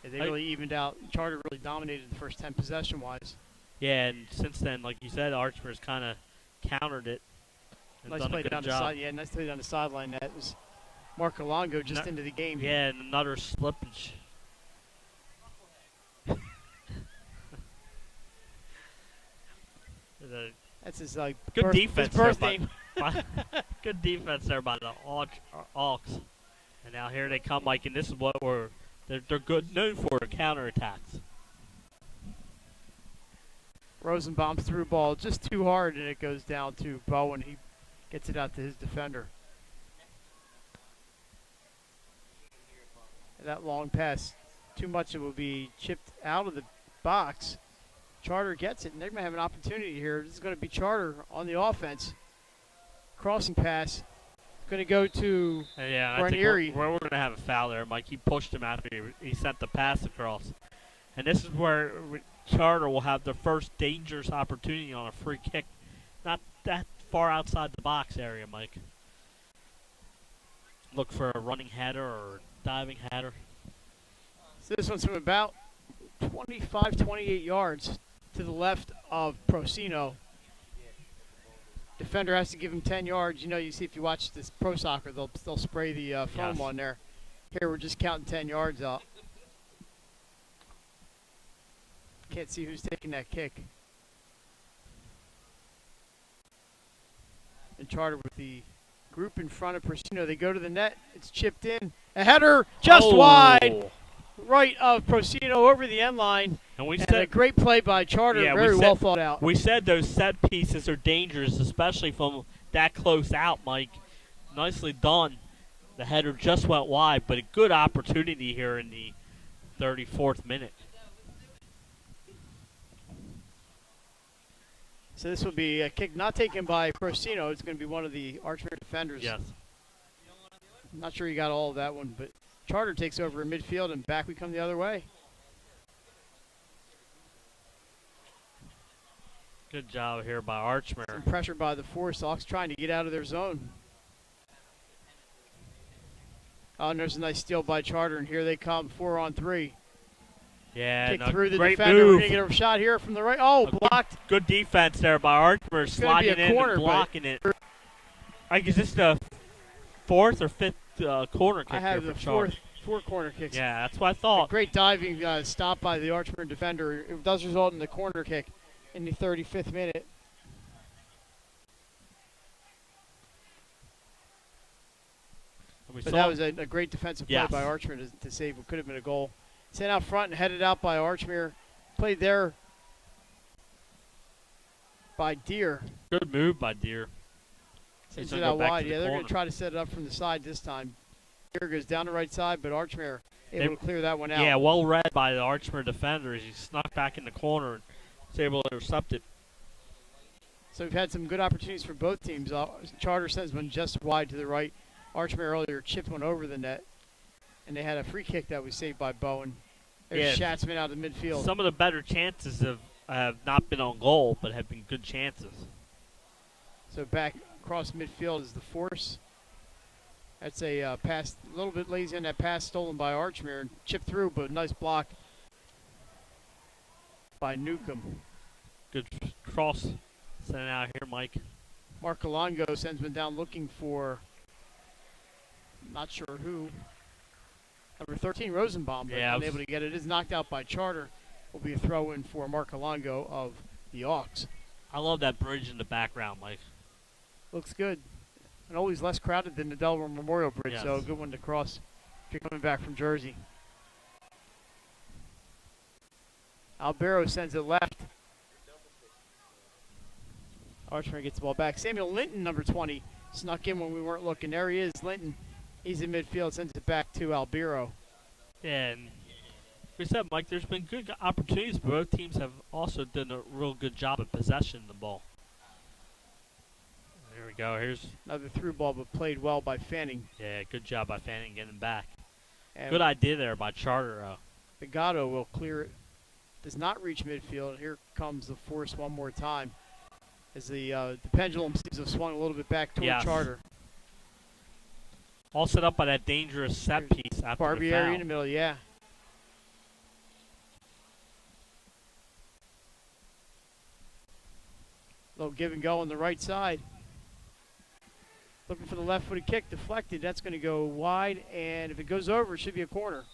They really evened out. Charter really dominated the first 10 possession-wise. Yeah, and since then, like you said, Archmere's kind of countered it. Nice play down the side. Yeah, nice play down the sideline. That was Mark Alongo just into the game. Yeah, and another slippage. That's his good defense. His birthday. Good defense there by the Hawks. And now here they come, Mike, and this is what they're good known for, counterattacks. Rosenbaum threw ball just too hard, and it goes down to Bowen. He Gets it out to his defender. And that long pass, too much, it will be chipped out of the box. Charter gets it, and they're going to have an opportunity here. This is going to be Charter on the offense. Crossing pass. Going to go to Yeah, I Brent think Erie. we're going to have a foul there, Mike. He pushed him after he sent the pass across. And this is where Charter will have their first dangerous opportunity on a free kick. Not that far outside the box area, Mike. Look for a running header or diving header. So this one's from about 25, 28 yards to the left of Procino. Defender has to give him 10 yards. You know, you see if you watch this pro soccer, they'll spray the foam Yes. on there. Here we're just counting 10 yards out. Can't see who's taking that kick. And Charter with the group in front of Procino. They go to the net. It's chipped in. A header just wide. Right of Procino over the end line. And we And said a great play by Charter. Yeah, Very well thought out. We said those set pieces are dangerous, especially from that close out, Mike. Nicely done. The header just went wide, but a good opportunity here in the 34th minute. So this will be a kick not taken by Procino. It's going to be one of the Archmere defenders. Yes. I'm not sure he got all of that one, but Charter takes over in midfield, and back we come the other way. Good job here by Archmere. Some pressure by the Force Hawks trying to get out of their zone. Oh, and there's a nice steal by Charter, and here they come, 4-on-3. Yeah, Kick no, through the great defender. We're move. going to get a shot here from the right. Oh, blocked. Good defense there by Archmere, gonna be sliding a in corner, and but- blocking it. I guess this is the fourth or fifth corner kick I have here the for Charter. four corner kicks. Yeah, that's what I A thought. great diving stop by the Archmere defender. It does result in the corner kick in the 35th minute. We But saw that was a great defensive play Yes. by Archmere to save what could have been a goal. Sent out front and headed out by Archmere. Played there by Deer. good move by Deer. Sends He's it gonna out go back wide. to the Yeah, they're going corner. to try to set it up from the side this time. Deer goes down the right side, but Archmere able to clear that one out. Yeah, well read by the Archmere defender as he snuck back in the corner and was able to intercept it. So we've had some good opportunities for both teams. Charter sends one just wide to the right. Archmere earlier chipped one over the net. And they had a free kick that was saved by Bowen. There's Yeah. Schatzman out of midfield. Some of the better chances have not been on goal, but have been good chances. So back across midfield is the Force. That's a pass, a little bit lazy on that pass stolen by Archmere. And chipped through, but nice block by Newcomb. Good cross sent out here, Mike. Mark Alongo sends one down looking for, not sure who. Number 13, Rosenbaum, but Yeah, unable to get it. It is knocked out by Charter. Will be a throw in for Mark Alongo of the Hawks. I love that bridge in the background, Mike. Looks good. And always less crowded than the Delaware Memorial Bridge, so a Yes. good one to cross if you're coming back from Jersey. Albero sends it left. Archmere gets the ball back. Samuel Linton, number 20, snuck in when we weren't looking. There he is, Linton. He's in midfield, sends it back to Albero. Yeah, and we said, Mike, there's been good opportunities, but both teams have also done a real good job of possession of the ball. There we go. Here's Another through ball, but played well by Fanning. yeah, good job by Fanning getting back. And Good idea there by Charter. Vigato will clear it. Does not reach midfield. Here comes the Force one more time. As the pendulum seems to have swung a little bit back toward Yes. Charter. All set up by that dangerous set piece after the Barbieri foul. in the middle, yeah. Little give and go on the right side. Looking for the left-footed kick, deflected. That's going to go wide, and if it goes over, it should be a corner.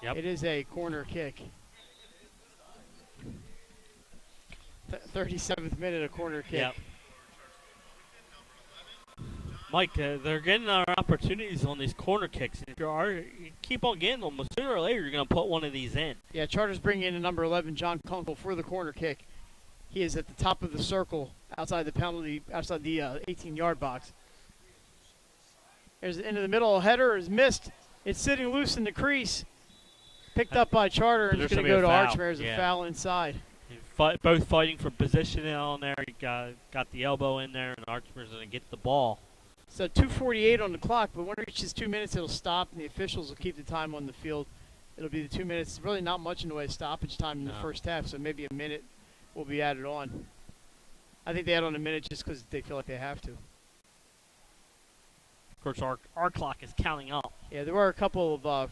Yep. It is a corner kick. 37th minute, a corner kick. Yep. Mike, they're getting our opportunities on these corner kicks. If you keep on getting them, sooner or later you're going to put one of these in. Yeah, Charter's bringing in a number 11, John Kunkel, for the corner kick. He is at the top of the circle outside the 18-yard box. There's into the middle. Header is missed. It's sitting loose in the crease. Picked up by Charter, and it's going to go to Archmere as a foul inside. Both fighting for position on there. You got the elbow in there, and Archmere's going to get the ball. So 2:48 on the clock, but when it reaches 2 minutes, it'll stop, and the officials will keep the time on the field. It'll be the 2 minutes. Really not much in the way of stoppage time in the first half, so maybe a minute will be added on. I think they add on a minute just because they feel like they have to. Of course, our clock is counting up. Yeah, there were a couple of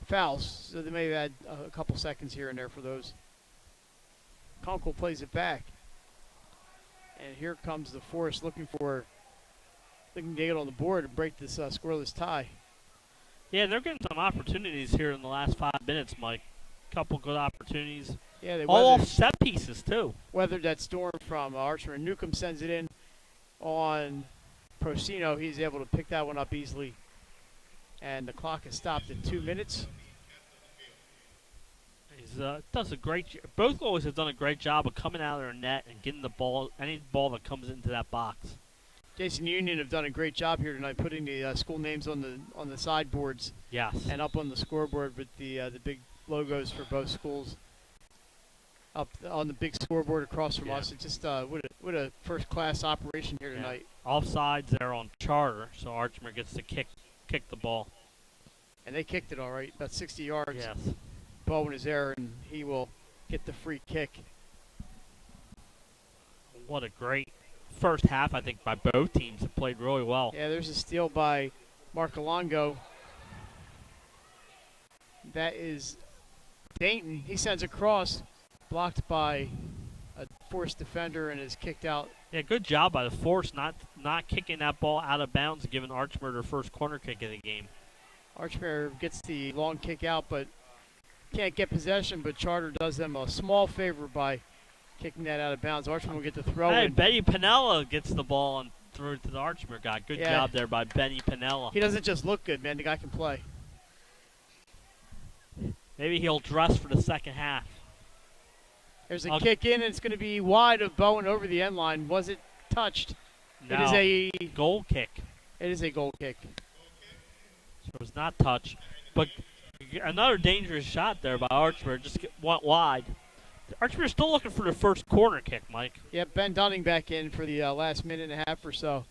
fouls, so they may have had a couple seconds here and there for those. Kunkel plays it back. And here comes the Force looking to get on the board and break this scoreless tie. Yeah, they're getting some opportunities here in the last 5 minutes, Mike. Couple good opportunities. Yeah, they all off set pieces, too. Weathered that storm from Archmere. Newcomb sends it in on Procino. He's able to pick that one up easily. And the clock is stopped at 2 minutes. Does a great. Both goalies have done a great job of coming out of their net and getting the ball, any ball that comes into that box. Jason Union have done a great job here tonight, putting the school names on the sideboards. Yes. And up on the scoreboard with the big logos for both schools. Up on the big scoreboard across from us. It's just what a first class operation here tonight. Offsides there on Charter, so Archmere gets to kick the ball. And they kicked it all right, about 60 yards. Yes. Bowen is there, and he will get the free kick. What a great first half, I think, by both teams. Have played really well. Yeah, there's a steal by Mark Alongo. That is Dayton. He sends a cross, blocked by a Force defender, and is kicked out. Yeah, good job by the Force not kicking that ball out of bounds and giving Archmere their first corner kick of the game. Archmere gets the long kick out, but can't get possession, but Charter does them a small favor by kicking that out of bounds. Archmere will get the throw in. Benny Pinella gets the ball and threw it to the Archmere guy. Good job there by Benny Pinella. He doesn't just look good, man. The guy can play. Maybe he'll dress for the second half. There's a kick in, and it's going to be wide of Bowen over the end line. Was it touched? No. It is a goal kick. It is a goal kick. So it was not touched. But another dangerous shot there by Archmere. Just went wide. Archmere's still looking for their first corner kick, Mike. Yep, Ben Dunning back in for the last minute and a half or so.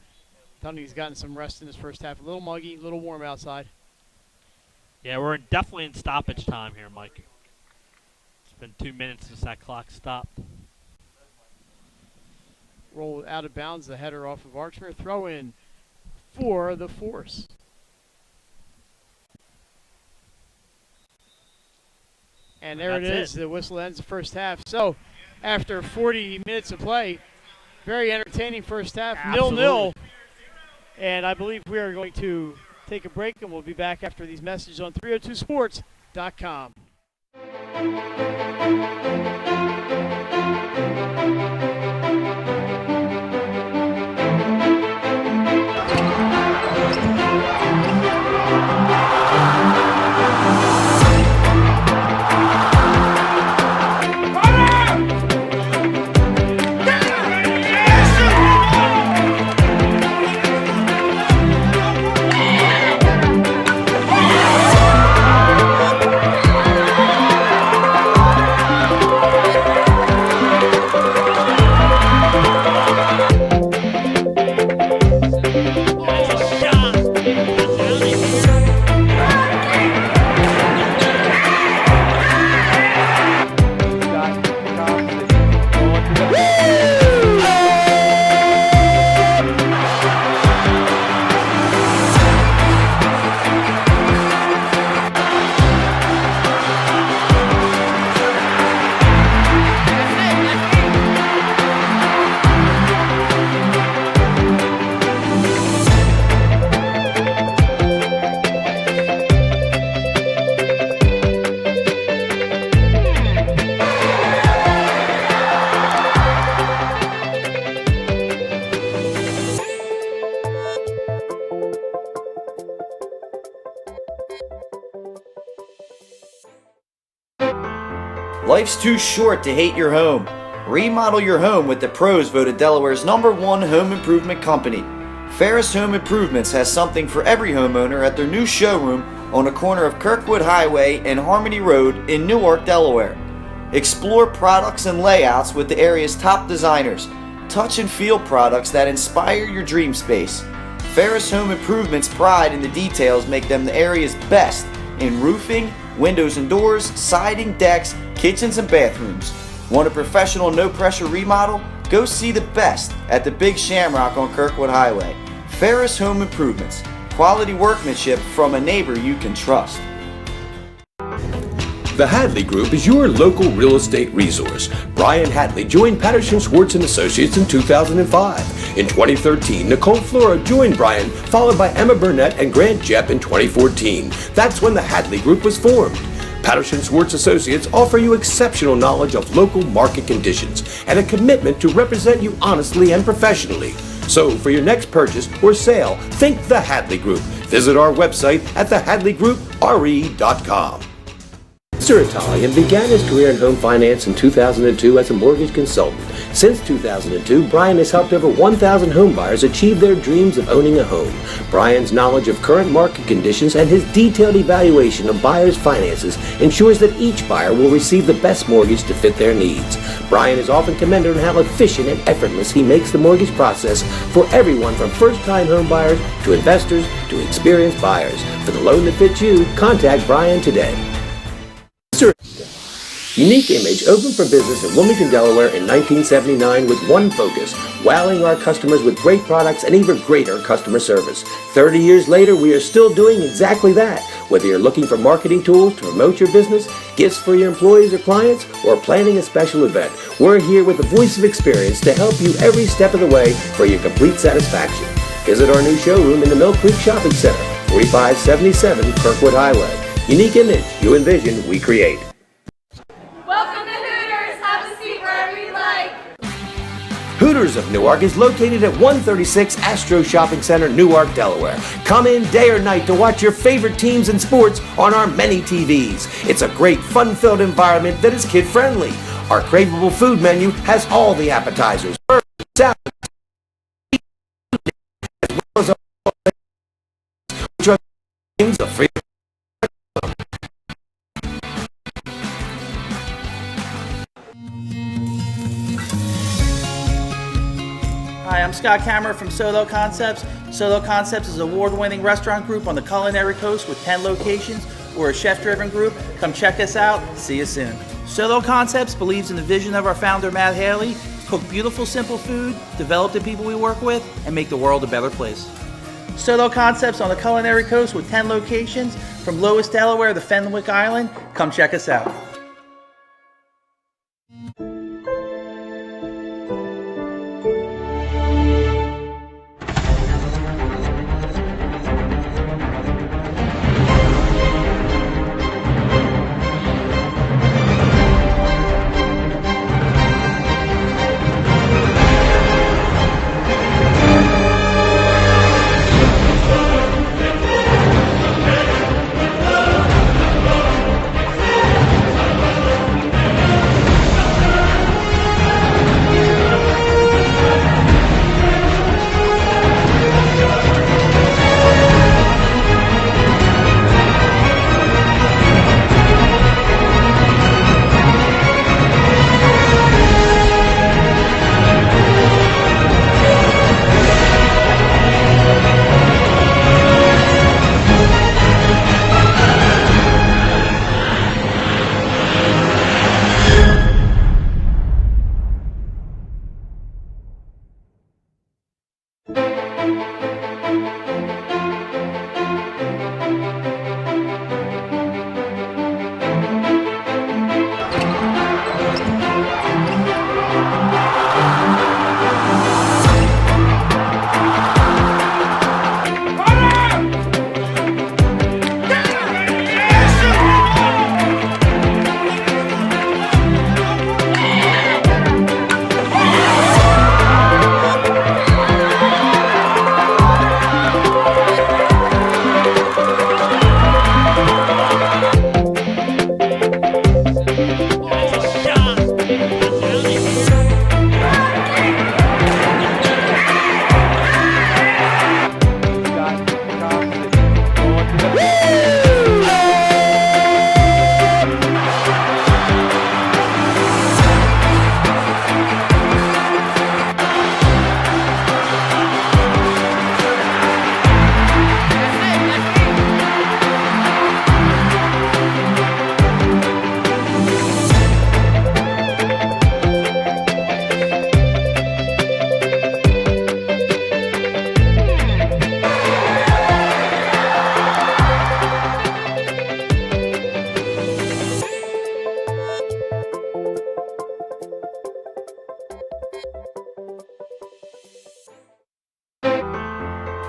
Dunning's gotten some rest in his first half. A little muggy, a little warm outside. Yeah, we're definitely in stoppage time here, Mike. It's been 2 minutes since that clock stopped. Roll out of bounds, the header off of Archmere. Throw in for the Force. And there it is. The whistle ends the first half. So, after 40 minutes of play, very entertaining first half. 0-0. And I believe we are going to take a break, and we'll be back after these messages on 302sports.com. Life's too short to hate your home. Remodel your home with the pros voted Delaware's #1 home improvement company. Ferris Home Improvements has something for every homeowner at their new showroom on the corner of Kirkwood Highway and Harmony Road in Newark, Delaware. Explore products and layouts with the area's top designers. Touch and feel products that inspire your dream space. Ferris Home Improvements' pride in the details make them the area's best in roofing, windows and doors, siding, decks, kitchens, and bathrooms. Want a professional, no-pressure remodel? Go see the best at the Big Shamrock on Kirkwood Highway. Ferris Home Improvements. Quality workmanship from a neighbor you can trust. The Hadley Group is your local real estate resource. Brian Hadley joined Patterson Schwartz & Associates in 2005. In 2013, Nicole Flora joined Brian, followed by Emma Burnett and Grant Jepp in 2014. That's when the Hadley Group was formed. Patterson Schwartz Associates offer you exceptional knowledge of local market conditions and a commitment to represent you honestly and professionally. So for your next purchase or sale, think the Hadley Group. Visit our website at thehadleygroup.re.com. Mr. Italian began his career in home finance in 2002 as a mortgage consultant. Since 2002, Brian has helped over 1,000 home buyers achieve their dreams of owning a home. Brian's knowledge of current market conditions and his detailed evaluation of buyers' finances ensures that each buyer will receive the best mortgage to fit their needs. Brian is often commended on how efficient and effortless he makes the mortgage process for everyone from first-time home buyers to investors to experienced buyers. For the loan that fits you, contact Brian today. Unique Image opened for business in Wilmington, Delaware in 1979 with one focus, wowing our customers with great products and even greater customer service. 30 years later, we are still doing exactly that. Whether you're looking for marketing tools to promote your business, gifts for your employees or clients, or planning a special event, we're here with the voice of experience to help you every step of the way for your complete satisfaction. Visit our new showroom in the Mill Creek Shopping Center, 4577 Kirkwood Highway. Unique Image, you envision, we create. Welcome to Hooters. Have a seat wherever you like. Hooters of Newark is located at 136 Astro Shopping Center, Newark, Delaware. Come in day or night to watch your favorite teams and sports on our many TVs. It's a great, fun-filled environment that is kid-friendly. Our craveable food menu has all the appetizers, burgers, salads, as well as our which are things of free. Hi, I'm Scott Kammerer from Solo Concepts. Solo Concepts is an award-winning restaurant group on the culinary coast with 10 locations. We're a chef-driven group. Come check us out. See you soon. Solo Concepts believes in the vision of our founder, Matt Haley, cook beautiful, simple food, develop the people we work with, and make the world a better place. Solo Concepts on the culinary coast with 10 locations from Lowest, Delaware to Fenwick Island. Come check us out.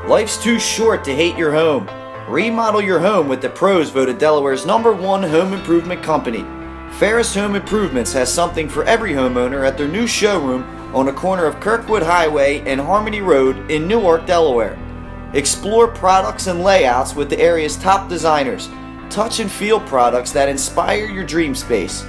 Life's too short to hate your home. Remodel your home with the pros voted Delaware's #1 home improvement company. Ferris Home Improvements has something for every homeowner at their new showroom on the corner of Kirkwood Highway and Harmony Road in Newark, Delaware. Explore products and layouts with the area's top designers. Touch and feel products that inspire your dream space.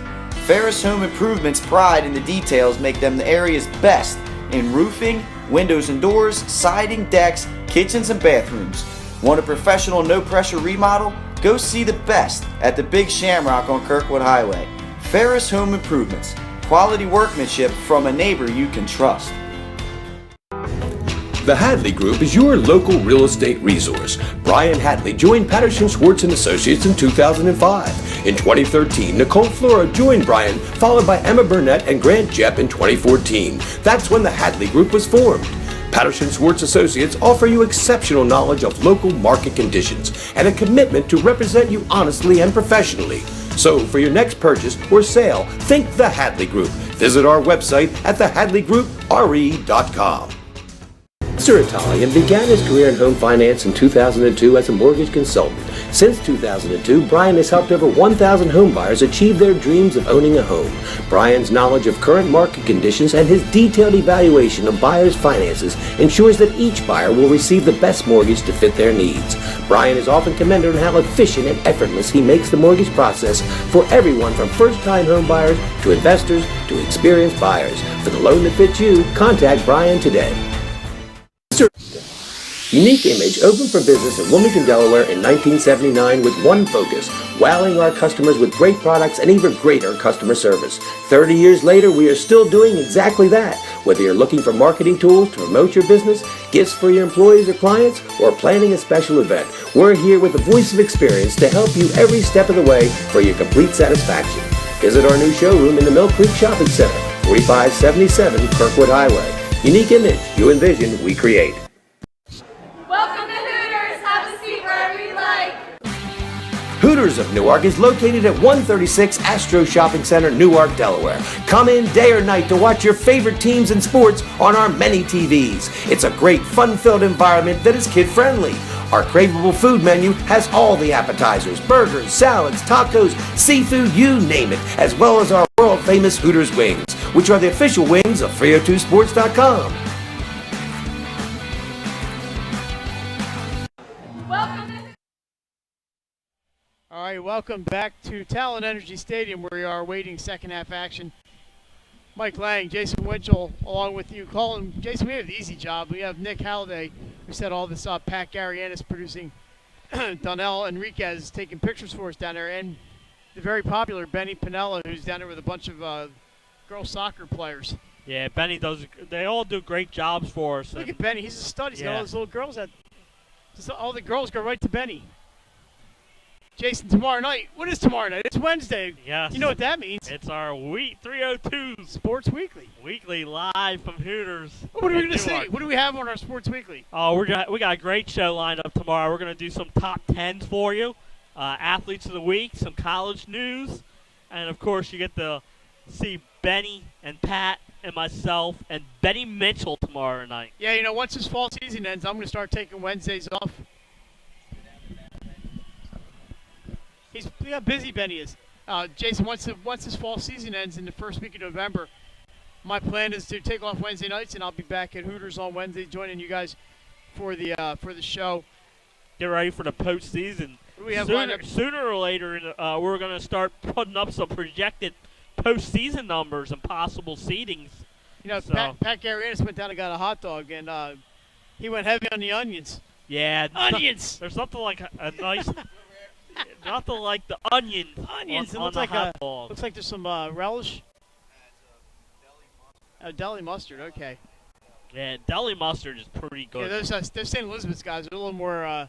Ferris Home Improvements' pride in the details make them the area's best in roofing, windows and doors, siding, decks, kitchens, and bathrooms. Want a professional, no-pressure remodel? Go see the best at the Big Shamrock on Kirkwood Highway. Ferris Home Improvements. Quality workmanship from a neighbor you can trust. The Hadley Group is your local real estate resource. Brian Hadley joined Patterson Schwartz & Associates in 2005. In 2013, Nicole Flora joined Brian, followed by Emma Burnett and Grant Jepp in 2014. That's when the Hadley Group was formed. Patterson Schwartz Associates offer you exceptional knowledge of local market conditions and a commitment to represent you honestly and professionally. So for your next purchase or sale, think the Hadley Group. Visit our website at thehadleygroupre.com. Mr. Italian began his career in home finance in 2002 as a mortgage consultant. Since 2002, Brian has helped over 1,000 home buyers achieve their dreams of owning a home. Brian's knowledge of current market conditions and his detailed evaluation of buyers' finances ensures that each buyer will receive the best mortgage to fit their needs. Brian is often commended on how efficient and effortless he makes the mortgage process for everyone from first-time home buyers to investors to experienced buyers. For the loan that fits you, contact Brian today. Unique Image opened for business in Wilmington, Delaware in 1979 with one focus, wowing our customers with great products and even greater customer service. 30 years later, we are still doing exactly that. Whether you're looking for marketing tools to promote your business, gifts for your employees or clients, or planning a special event, we're here with the voice of experience to help you every step of the way for your complete satisfaction. Visit our new showroom in the Mill Creek Shopping Center, 4577 Kirkwood Highway. Unique Image, you envision, we create. Welcome to Hooters. Have a seat wherever you like. Hooters of Newark is located at 136 Astro Shopping Center, Newark, Delaware. Come in day or night to watch your favorite teams and sports on our many TVs. It's a great, fun-filled environment that is kid-friendly. Our craveable food menu has all the appetizers, burgers, salads, tacos, seafood, you name it, as well as our world-famous Hooters wings, which are the official wings of 302sports.com. All right, welcome back to Talen Energy Stadium, where we are awaiting second half action. Mike Lang, Jason Winchell, along with you. Colin, Jason, we have the easy job. We have Nick Halliday, who set all this up. Pat Garianis producing. Donnell Enriquez taking pictures for us down there. And the very popular Benny Pinella, who's down there with a bunch of girls soccer players. Yeah, Benny does. They all do great jobs for us. Look at Benny. He's a stud. He's got all those little girls. All the girls go right to Benny. Jason, tomorrow night. What is tomorrow night? It's Wednesday. Yes. You know what that means. It's our week 302 Sports Weekly. Weekly live from Hooters. What are we going to see? What do we have on our Sports Weekly? Oh, we got a great show lined up tomorrow. We're going to do some top 10s for you. Athletes of the week, some college news, and of course you get to see Benny and Pat and myself and Benny Mitchell tomorrow night. Yeah, you know, once this fall season ends, I'm going to start taking Wednesdays off. He's how busy Benny is. Jason, once this fall season ends in the first week of November, my plan is to take off Wednesday nights, and I'll be back at Hooters on Wednesday, joining you guys for the show. Get ready for the postseason. What do we have sooner or later, we're going to start putting up some projected postseason numbers and possible seedings. You know, so. Pat Garianis went down and got a hot dog, and he went heavy on the onions. Yeah, onions. There's nothing like a nice. Nothing like the onion. Onions. On the hot dog. Looks like there's some relish. Deli mustard. Okay. Yeah, deli mustard is pretty good. Yeah, those St. Elizabeth's guys are a little more.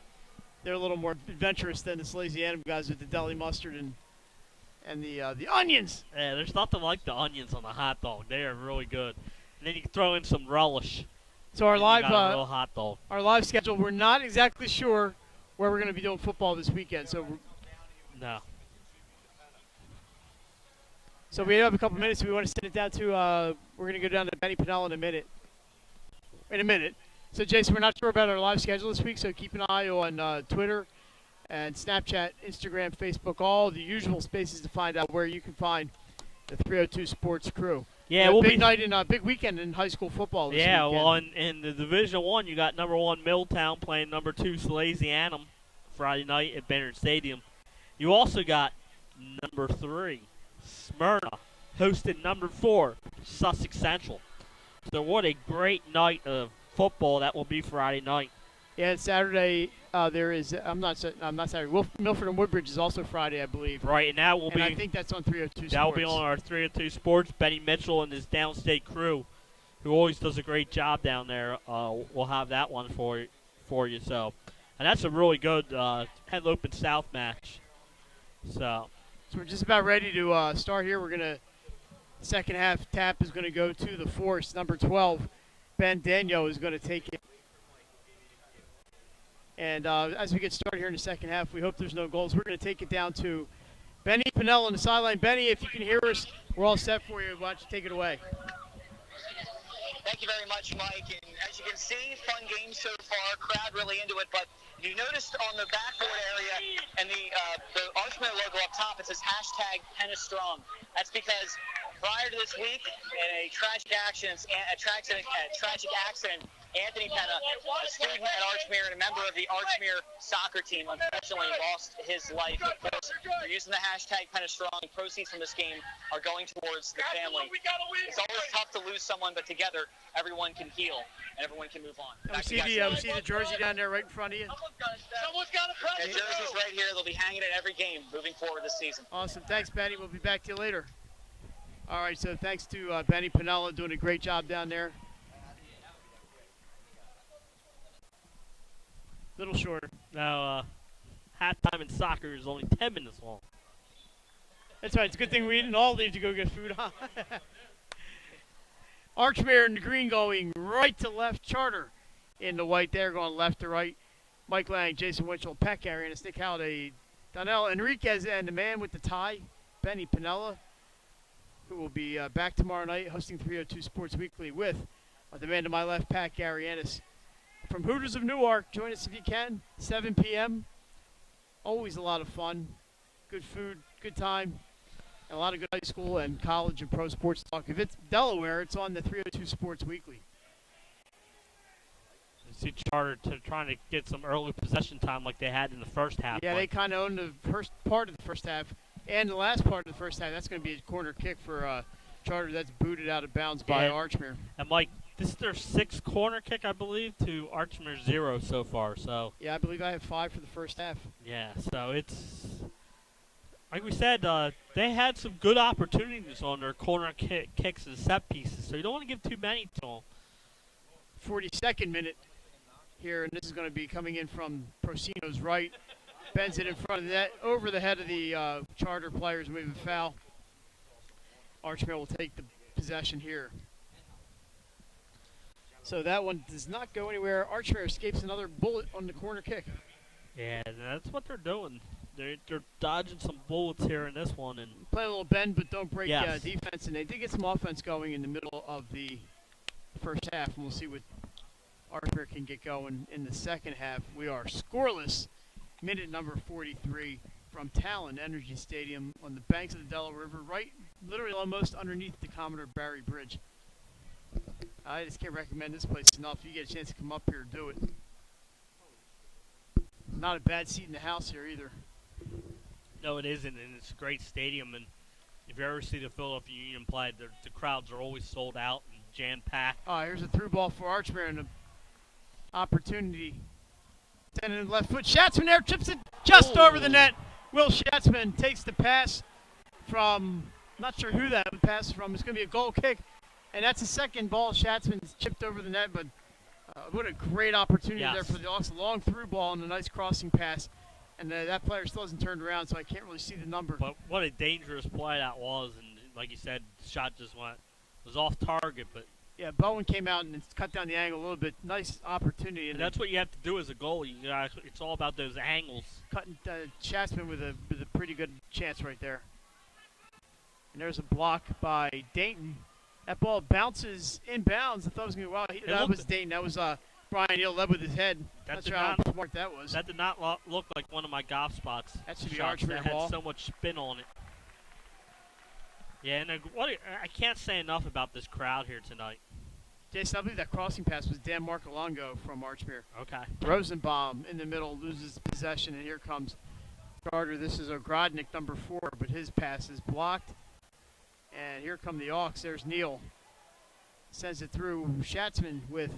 They're a little more adventurous than the Lazy Adam guys with the deli mustard and the onions. Yeah, there's nothing like the onions on the hot dog. They are really good. And then you can throw in some relish. So our live real hot dog. Our live schedule. We're not exactly sure where we're going to be doing football this weekend. So we have a couple minutes. We want to send it down to. We're going to go down to Benny Pinella in a minute. So, Jason, we're not sure about our live schedule this week, so keep an eye on Twitter and Snapchat, Instagram, Facebook, all the usual spaces to find out where you can find the 302 Sports crew. Yeah, a we'll big be night in big weekend in high school football this Yeah, weekend. well, in the Division 1, you got number 1 Milltown playing number 2 Salesianum Friday night at Banner Stadium. You also got number 3 Smyrna hosting number 4 Sussex Central. So what a great night of football that will be Friday night. Yeah, Saturday there is. I'm not Saturday. Milford and Woodbridge is also Friday, I believe. Right, and that will And be. I think that's on 302 Sports. That will be on our 302 Sports. Benny Mitchell and his downstate crew, who always does a great job down there, will have that one for you. So, and that's a really good Henlopen and South match. So we're just about ready to start here. We're gonna second half tap is gonna go to the Force. Number 12, Ben Daniel is gonna take it. And as we get started here in the second half, we hope there's no goals. We're going to take it down to Benny Pinella on the sideline. Benny, if you can hear us, we're all set for you. Why don't you take it away? Thank you very much, Mike. And as you can see, fun game so far. Crowd really into it. But you noticed on the backboard area and the Archmere logo up top, it says #PennaStrong. That's because prior to this week, in a tragic accident, Anthony Penna, a student at Archmere and a member of the Archmere soccer team, unfortunately lost his life. Of course, we're using the #PennaStrong. Proceeds from this game are going towards the family. It's always tough to lose someone, but together, everyone can heal and everyone can move on. We see the jersey down there right in front of you. Someone's got a present. The jersey's right here. They'll be hanging at every game moving forward this season. Awesome. Thanks, Benny. We'll be back to you later. All right, so thanks to Benny Pinella doing a great job down there. Little shorter. now halftime in soccer is only 10 minutes long. That's right. It's a good thing we didn't all leave to go get food, huh? Archmere in the green going right to left. Charter in the white there going left to right. Mike Lang, Jason Winchell, Pat Gary, and Nick Halliday, Donnell Enriquez, and the man with the tie, Benny Pinella, who will be back tomorrow night hosting 302 Sports Weekly with the man to my left, Pat Garrianis. From Hooters of Newark, join us if you can, 7 p.m. Always a lot of fun, good food, good time, and a lot of good high school and college and pro sports talk. If it's Delaware, it's on the 302 Sports Weekly. I see Charter trying to get some early possession time like they had in the first half. Yeah, they kind of owned the first part of the first half and the last part of the first half. That's going to be a corner kick for Charter. That's booted out of bounds by Archmere. And Mike, this is their 6th corner kick, I believe, to Archmere 0 so far. So yeah, I believe I have 5 for the first half. yeah, so it's like we said, they had some good opportunities on their corner kicks and set pieces. So you don't want to give too many to them. 42nd minute here, and this is going to be coming in from Procino's right. Bends it in front of the net, over the head of the Charter players, moving foul. Archmere will take the possession here. So that one does not go anywhere. Archmere escapes another bullet on the corner kick. Yeah, that's what they're doing. They're dodging some bullets here in this one. And play a little bend, but don't break yes. defense. And they did get some offense going in the middle of the first half. And we'll see what Archmere can get going in the second half. We are scoreless. Minute number 43 from Talen Energy Stadium on the banks of the Delaware River, right, literally almost underneath the Commodore Barry Bridge. I just can't recommend this place enough. If you get a chance to come up here, do it. Not a bad seat in the house here either. No, it isn't, and it's a great stadium. And if you ever see the Philadelphia Union play, the crowds are always sold out and jam-packed. Here's a through ball for Archmere and an opportunity. Sending in the left foot. Schatzman there, chips it just over the net. Will Schatzman takes the pass from, not sure who that pass from. It's going to be a goal kick. And that's the second ball. Schatzman's chipped over the net, but what a great opportunity there for the Hawks. Long through ball and a nice crossing pass. And that player still hasn't turned around, so I can't really see the number. But what a dangerous play that was. And like you said, the shot just was off target. But yeah, Bowen came out and cut down the angle a little bit. Nice opportunity. And that's what you have to do as a goalie. It's all about those angles. Cutting Schatzman with a pretty good chance right there. And there's a block by Dayton. That ball bounces inbounds. I thought it was going to be wild. That was Dayton. That was Brian Hill led with his head. That Not did sure how not- smart that was. That did not look like one of my golf spots. That should be shots Archmere that had ball. so much spin on it. Yeah, and I can't say enough about this crowd here tonight. Jason, I believe that crossing pass was Dan Marcolongo from Archmere. Okay. Rosenbaum in the middle loses possession, and here comes Carter. This is Ogrodnik, number 4, but his pass is blocked. And here come the Hawks. There's Neal. Sends it through Schatzman with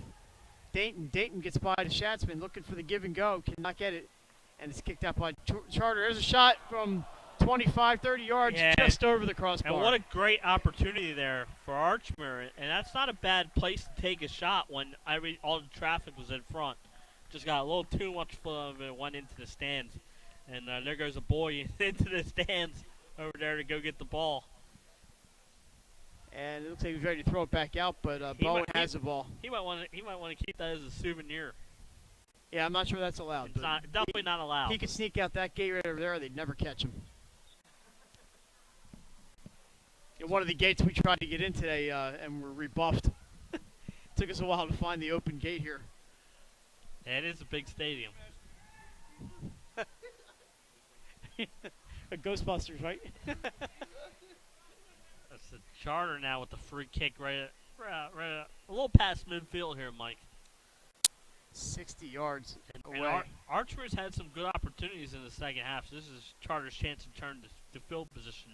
Dayton. Dayton gets by to Schatzman, looking for the give and go. Cannot get it. And it's kicked out by Charter. There's a shot from 25, 30 yards, Yeah. just over the crossbar. And what a great opportunity there for Archmere. And that's not a bad place to take a shot when all the traffic was in front. Just got a little too much of it, went into the stands. And there goes a boy into the stands over there to go get the ball. And it looks like he's ready to throw it back out, but Bowen has the ball. He might want to keep that as a souvenir. Yeah, I'm not sure that's allowed. It's not, definitely not allowed. He could sneak out that gate right over there. They'd never catch him. One of the gates we tried to get in today and were rebuffed. Took us a while to find the open gate here. Yeah, it is a big stadium. Ghostbusters, right? That's the Charter now with the free kick right a little past midfield here, Mike. 60 yards away. And Archmere's had some good opportunities in the second half. So this is Charter's chance to turn to field position.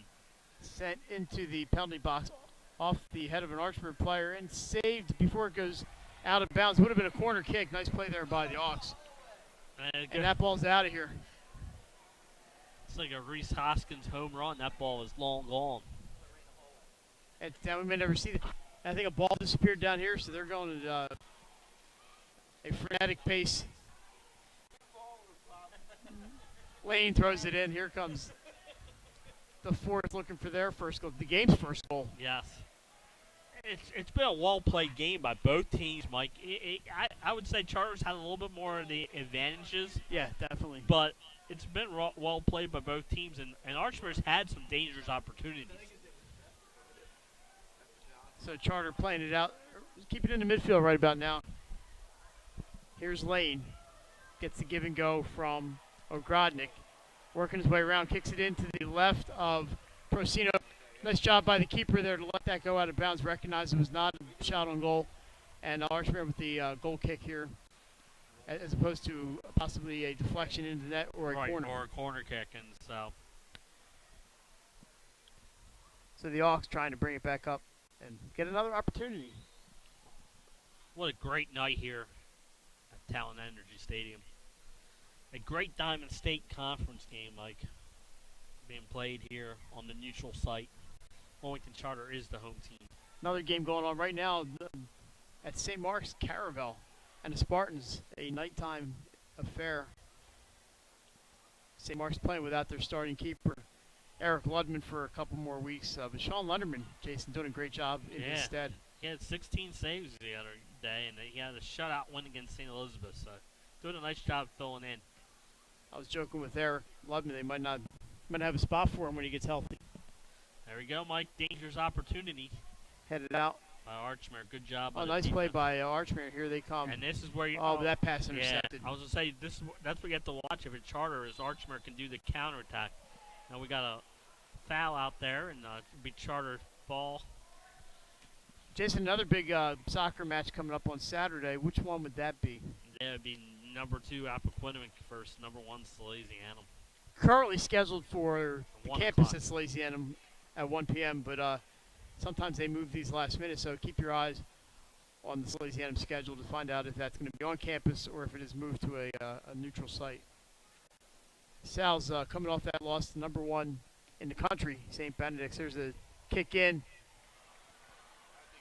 Sent into the penalty box off the head of an Archmere player and saved before it goes out of bounds. Would have been a corner kick. Nice play there by the Hawks. And that ball's out of here. It's like a Reese Hoskins home run. That ball is long gone. And we may never see that. I think a ball disappeared down here, so they're going at a frenetic pace. Lane throws it in. Here comes the fourth, looking for their first goal, the game's first goal. Yes. It's been a well-played game by both teams, Mike. I would say Charter's had a little bit more of the advantages. Yeah, definitely. But it's been well played by both teams, and Archmere's had some dangerous opportunities. So Charter playing it out. Keep it in the midfield right about now. Here's Lane. Gets the give and go from Ogrodnik. Working his way around, kicks it into the left of Procino. Nice job by the keeper there to let that go out of bounds. Recognized it was not a shot on goal. And Archmere with the goal kick here, as opposed to possibly a deflection into the net or a corner. Or a corner kick, and so the Hawks trying to bring it back up and get another opportunity. what a great night here at Talen Energy Stadium. A great Diamond State Conference game, Mike, being played here on the neutral site. Wilmington Charter is the home team. Another game going on right now at St. Mark's Caravel and the Spartans, a nighttime affair. St. Mark's playing without their starting keeper, Eric Ludman, for a couple more weeks. But Sean Lunderman, Jason, doing a great job in his stead. He had 16 saves the other day, and he had a shutout win against St. Elizabeth. So doing a nice job filling in. I was joking with Eric Ludman. They might have a spot for him when he gets healthy. There we go, Mike. Dangerous opportunity. Headed out. By Archmere. Good job. Oh, nice play by Archmere. Here they come. And this is where you. Oh, that pass intercepted. Yeah, I was gonna say that's what you have to watch if it's Charter is Archmere can do the counterattack. Now we got a foul out there, and it'll be Charter's ball. Jason, another big soccer match coming up on Saturday. Which one would that be? That would be number 2 Appoquinimink versus number 1 Salesianum. Currently scheduled for the 1 campus o'clock. at Salesianum at 1 p.m., but sometimes they move these last minute, so keep your eyes on the Salesianum schedule to find out if that's going to be on campus or if it is moved to a neutral site. Sal's coming off that loss to number 1 in the country, St. Benedict's. There's a kick in.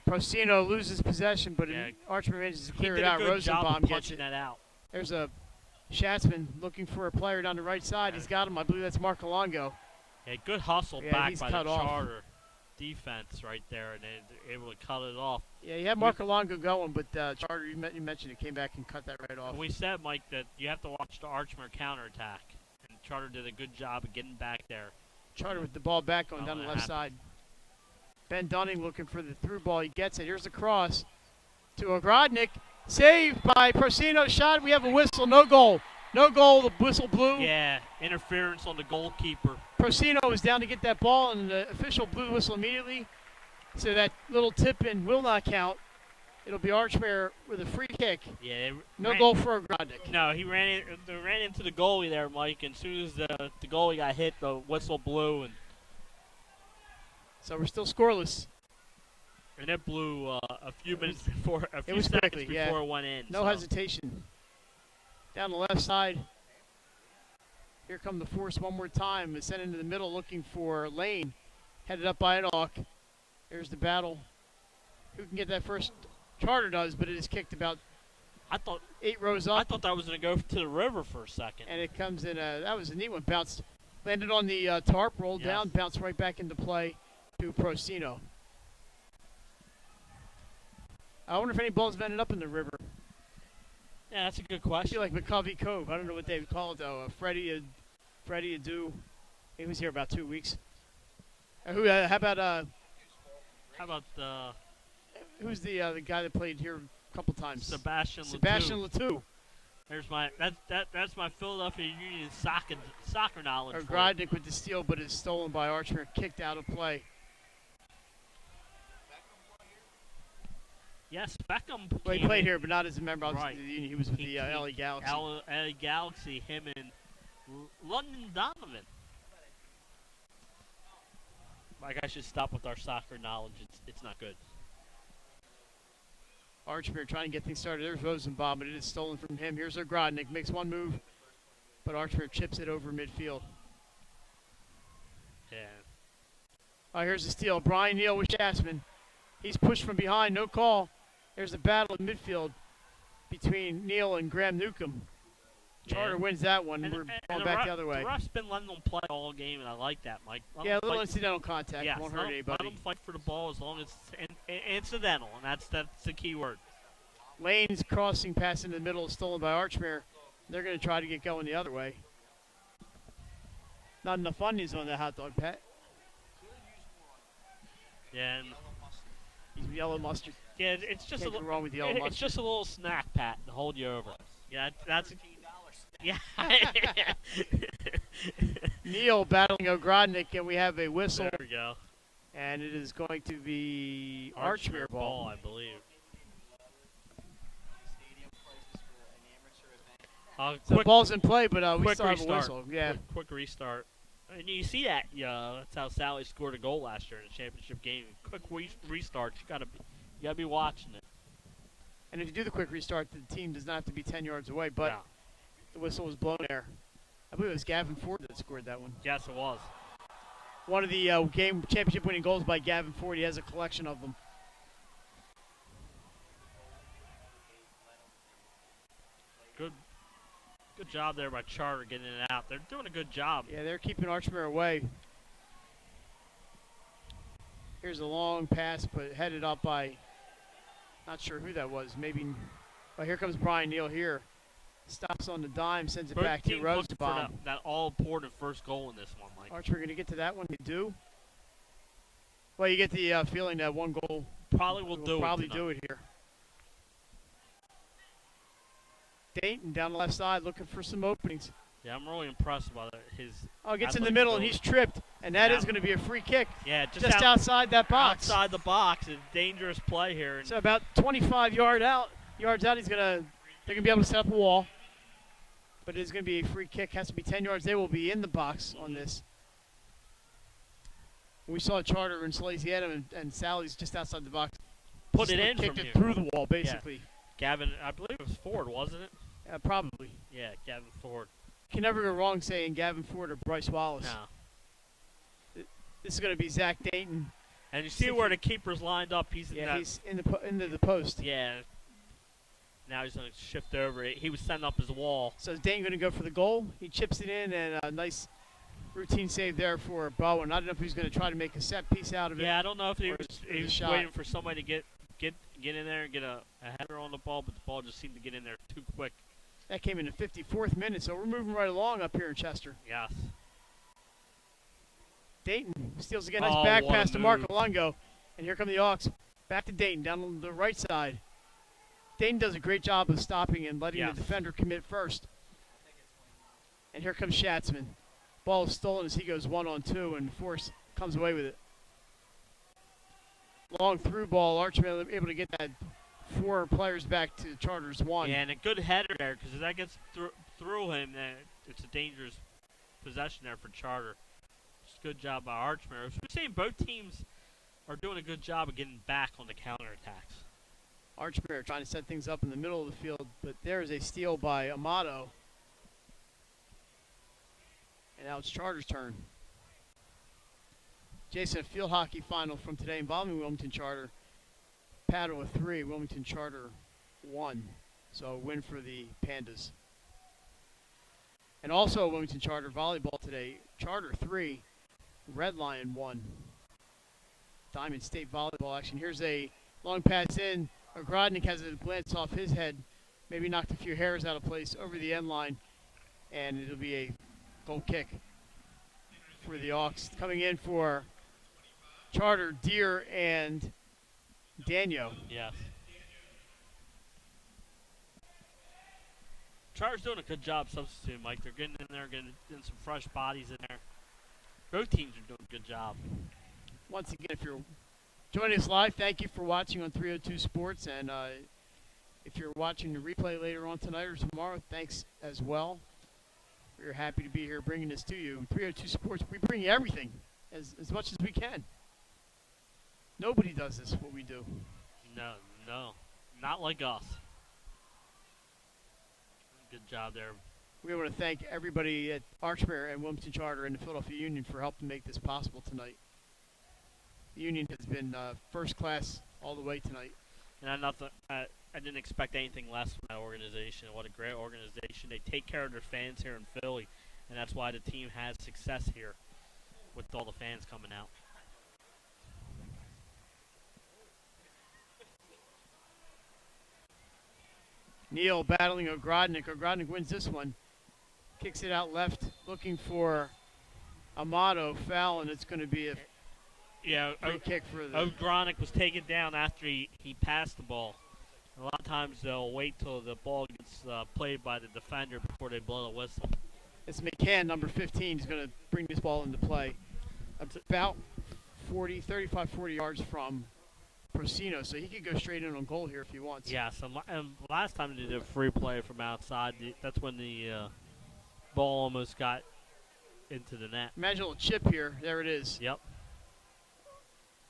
Procino loses possession, but Archmere manages to clear it out. Rosenbaum gets it. That out. There's a Schatzman looking for a player down the right side. He's got him. I believe that's Marcolongo. Yeah, good hustle Yeah, back he's by cut the off. Charter defense right there, and they're able to cut it off. Yeah, you had Marcolongo going, but Charter, you mentioned it, came back and cut that right off. And we said, Mike, that you have to watch the Archmere counterattack, and Charter did a good job of getting back there. Charter with the ball back going Oh, down the that left side. Ben Dunning looking for the through ball. He gets it. Here's the cross to Ogrodnik. Saved by Procino. Shot. We have a whistle. No goal. No goal. The whistle blew. Yeah, interference on the goalkeeper. Procino was down to get that ball, and the official blew the whistle immediately. So that little tip-in will not count. It'll be Archmere with a free kick. Yeah. No goal for Ogrodnik. No, they ran into the goalie there, Mike, and as soon as the goalie got hit, the whistle blew, and So we're still scoreless. it blew a few minutes before, a few was seconds quickly, before yeah. it went in. No so. hesitation. Down the left side. Here come the force one more time. It's sent into the middle looking for Lane. Headed up by Enoch. There's the battle. Who can get that first? Charter does, but it is kicked about I thought 8 rows up. I thought that was going to go to the river for a second. And it comes in. That was a neat one. Bounced. Landed on the tarp, rolled Yes. down, bounced right back into play to Procino. I wonder if any balls have ended up in the river. Yeah, that's a good I feel question. like McCovey Cove. I don't know what they would call it though. Freddie Adu. He was here about 2 weeks. How about How about who's the guy that played here a couple times? Sebastian Latou. There's my that's my Philadelphia Union soccer knowledge. Or for you. Grodnik with the steal, but is stolen by Archmere, kicked out of play. Yes, Beckham. Well, he came played in. here, but not as a member of Right. the Union. He was with the He- LA Galaxy. LA Galaxy, him and London Donovan. Like, I should stop with our soccer knowledge. It's not good. Archmere trying to get things started. There's Rosenbaum, but it is stolen from him. Here's Grodnik, makes one move, but Archmere chips it over midfield. Yeah. Oh, here's the steal. Brian Neal with Jasmine. He's pushed from behind, no call. There's a battle in midfield between Neal and Graham Newcomb. Charter wins that one. We're going back the other way. The ref's been letting them play all game, and I like that, Mike. Yeah, a little incidental contact. Yeah, Won't hurt let anybody. them fight for the ball as long as it's incidental, and that's the key word. Lane's crossing pass into the middle is stolen by Archmere. They're going to try to get going the other way. Not enough onions on that hot dog, Pat. Yeah, and He's yellow mustard. yeah, it's just Can't a go wrong with yellow it's mustard. just a little snack, Pat, to hold you over. Yeah, that's yeah. Neal battling Ogrodnik, and we have a whistle, There we go. and it is going to be Archmere ball. I believe. So the Quick, ball's in play, but we quick still have a restart. whistle. Yeah. Quick restart. And you see that? Yeah, that's how Sally scored a goal last year in the championship game. Quick restart. You gotta be watching it. And if you do the quick restart, the team does not have to be 10 yards away, but Yeah. the whistle was blown there. I believe it was Gavin Ford that scored that one. Yes, it was. One of the game championship winning goals by Gavin Ford. He has a collection of them. Good job there by Charter getting it out. They're doing a good job. Yeah, they're keeping Archmere away. Here's a long pass, but headed up by, not sure who that was. Maybe, well, here comes Brian Neal here. Stops on the dime, sends it Both back to teams looking for Rosenbaum. that all-important first goal in this one, Mike. Archmere going to get to that one. They do. Well, you get the feeling that one goal Probably will do probably it. do it here. Dayton down the left side looking for some openings. Yeah, I'm really impressed by his. Oh, gets in the athletic middle and ability. he's tripped, and that Yeah. is going to be a free kick Yeah, just outside that box. Outside the box, a dangerous play here. And So about 25 yards out, they're going to be able to set up a wall. But it is going to be a free kick. Has to be 10 yards. They will be in the box on this. We saw Charter and Swayze Adam and Sally's just outside the box. put Just it in kicked from it here. through the wall, basically. Gavin, I believe it was Ford, wasn't it? Probably. Yeah, Gavin Ford. Can never go wrong saying Gavin Ford or Bryce Wallace. No. This is going to be Zach Dayton. And you see where the keeper's lined up. He's He's into the post. Yeah. Now he's going to shift over. He was setting up his wall. So is Dayton going to go for the goal? He chips it in, and a nice routine save there for Bowen. I don't know if he's going to try to make a set piece out of it. Yeah, I don't know if he Or was, is he a was shot. waiting for somebody to get in there and get a header on the ball, but the ball just seemed to get in there too quick. That came in the 54th minute, so we're moving right along up here in Chester. Yes. Dayton steals again. Nice Oh, back what a pass to Mark move. Alongo. And here come the Hawks. Back to Dayton, down on the right side. Dane does a great job of stopping and letting Yes. the defender commit first. And here comes Schatzman. Ball is stolen as he goes 1-on-2, and Force comes away with it. Long through ball. Archmere able to get that 4 players back to Chargers 1. Yeah, and a good header there, because if that gets through him, then it's a dangerous possession there for Charter. Just good job by Archmere. So we're saying both teams are doing a good job of getting back on the counterattacks. Archmere trying to set things up in the middle of the field, but there is a steal by Amato. And now it's Charter's turn. Jason, a field hockey final from today involving Wilmington Charter. Padua 3, Wilmington Charter 1. So a win for the Pandas. And also Wilmington Charter volleyball today. Charter 3, Red Lion 1. Diamond State volleyball action. Here's a long pass in. Ogrodnik has a glance off his head. Maybe knocked a few hairs out of place over the end line. And it'll be a goal kick for the Hawks. Coming in for Charter, Deere, and Daniel. Yes. Charter's doing a good job substituting, Mike. They're getting in there, getting some fresh bodies in there. Both teams are doing a good job. Once again, if you're joining us live, thank you for watching on 302 Sports. And if you're watching the replay later on tonight or tomorrow, thanks as well. We're happy to be here bringing this to you. 302 Sports, we bring you everything as much as we can. Nobody does this, what we do. No. Not like us. Good job there. We want to thank everybody at Archmere and Wilmington Charter and the Philadelphia Union for helping make this possible tonight. The Union has been first class all the way tonight. And I didn't expect anything less from that organization. What a great organization. They take care of their fans here in Philly, and that's why the team has success here with all the fans coming out. Neal battling Ogrodnik. Ogrodnik wins this one. Kicks it out left, looking for Amato. Foul, and it's going to be a free kick for the... Ogrodnik was taken down after he passed the ball. A lot of times they'll wait till the ball gets played by the defender before they blow the whistle. It's McCann, number 15, is going to bring this ball into play. About 35, 40 yards from Procino, so he could go straight in on goal here if he wants. Yeah, and last time they did a free play from outside, that's when the ball almost got into the net. Imagine a little chip here. There it is. Yep.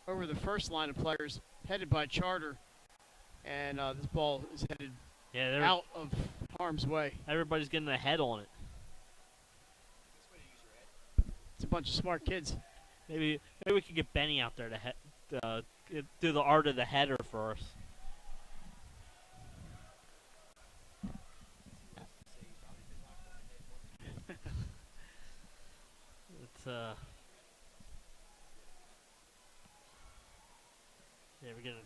Over the first line of players, headed by Charter, and this ball is headed out of harm's way. Everybody's getting a head on it. It's a bunch of smart kids. Maybe we could get Benny out there to do the art of the header for us. We're gonna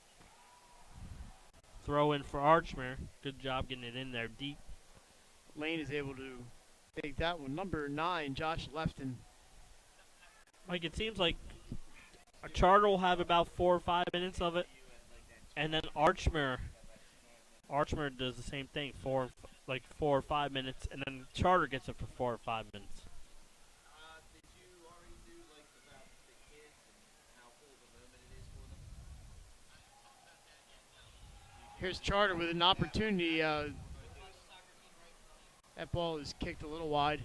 throw in for Archmere. Good job getting it in there deep. Lane is able to take that one. Number 9, Josh Lefton. Like, it seems like a Charter will have about 4 or 5 minutes of it, and then Archmere does the same thing, 4 or 5 minutes, and then Charter gets it for 4 or 5 minutes. Did you already do about the kids and how cool of a moment it is for them? Here's Charter with an opportunity. That ball is kicked a little wide.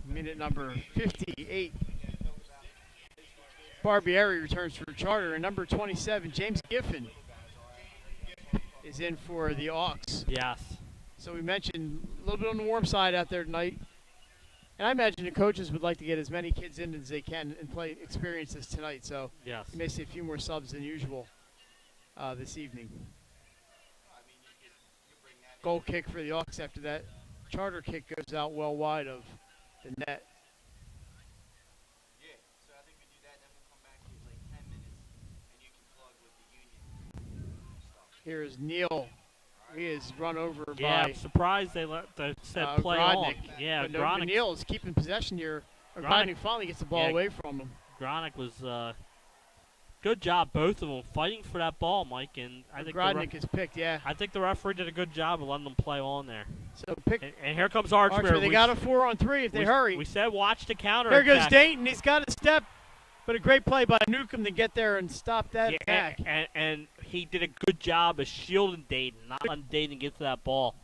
Minute number 58. Barbieri returns for Charter, and number 27, James Giffen, is in for the Hawks. Yes. So we mentioned a little bit on the warm side out there tonight. And I imagine the coaches would like to get as many kids in as they can and play experiences tonight. So yes, you may see a few more subs than usual this evening. Goal kick for the Hawks after that. Charter kick goes out well wide of the net. Yeah, so I think we do that, then we'll come back in 10 minutes, and you can plug with the Union stuff. Here is Neal. He is run over yeah, by... I'm surprised they said play Grodnik. on. Yeah, but Grodnik. Neal is keeping possession here. Grodnik finally gets the ball away from him. Grodnik was good job, both of them, fighting for that ball, Mike. And I think Grodnick is picked, yeah. I think the referee did a good job of letting them play on there. So pick. And here comes Archmere. They got a 4-on-3 if they hurry. We said watch the counter. Here goes Dayton. He's got a step, but a great play by Newcomb to get there and stop that attack. And he did a good job of shielding Dayton, not letting Dayton get to that ball.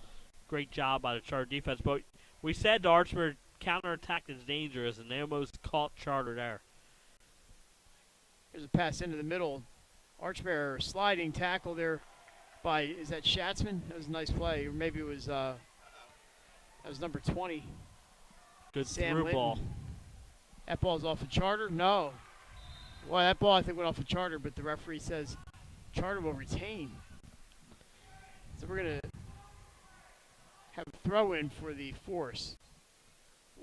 Great job by the Charter defense. But we said the Archmere counterattack is dangerous, and they almost caught Charter there. There's a pass into the middle. Archmere sliding tackle there by, is that Schatzman? That was a nice play. Or maybe it was, that was number 20. Good Sam through Linton. ball. That ball's off of Charter? No. Well, that ball I think went off of Charter, but the referee says Charter will retain. So we're going to have a throw in for the Force.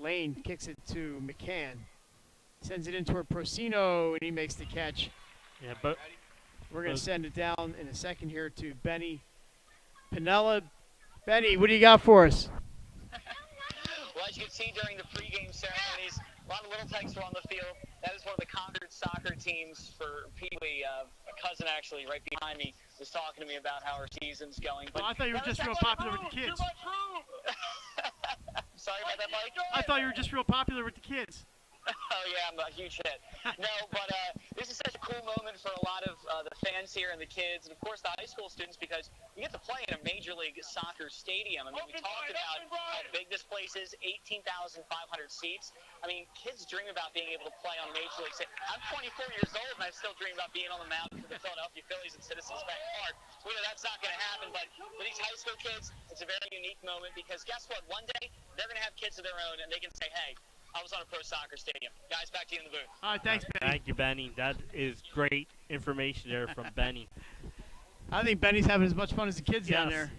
Lane kicks it to McCann. Sends it in toward Procino, and he makes the catch. Yeah, but we're going to send it down in a second here to Benny Pinella. Benny, what do you got for us? Well, as you can see during the pregame ceremonies, a lot of Little Tykes were on the field. That is one of the Concord soccer teams for Pee Wee. A cousin, actually, right behind me, was talking to me about how our season's going. But I thought you were just real popular with the kids. Sorry about that, Mike? I thought you were just real popular with the kids. Oh, yeah, I'm a huge hit. No, but this is such a cool moment for a lot of the fans here and the kids, and, of course, the high school students, because we get to play in a Major League Soccer stadium. I mean, we talked about how big this place is, 18,500 seats. I mean, kids dream about being able to play on Major League Stadium. I'm 24 years old, and I still dream about being on the mound for the Philadelphia Phillies and Citizens Bank Park. We know that's not going to happen, but for these high school kids, it's a very unique moment, because guess what? One day, they're going to have kids of their own, and they can say, hey, I was on a pro soccer stadium. Guys, back to you in the booth. All right, thanks, Benny. Thank you, Benny. That is great information there from Benny. I think Benny's having as much fun as the kids down there.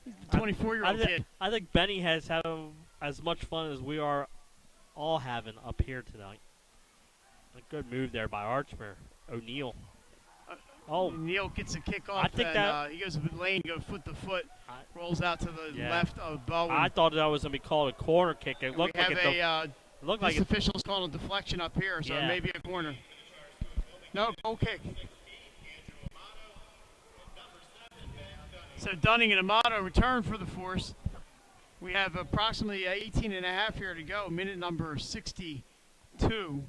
He's a 24-year-old kid. I think Benny has had as much fun as we are all having up here tonight. A good move there by Archmere. O'Neal. O'Neal gets a kick off, I think that he goes with Lane, goes foot to foot, rolls out to the Yeah. left of Bowen. I thought that was going to be called a corner kick. It we looked have like it looked like this official's calling a deflection up here, so Yeah. maybe a corner. No, goal kick. So Dunning and Amato return for the Force. We have approximately 18 and a half here to go, minute number 62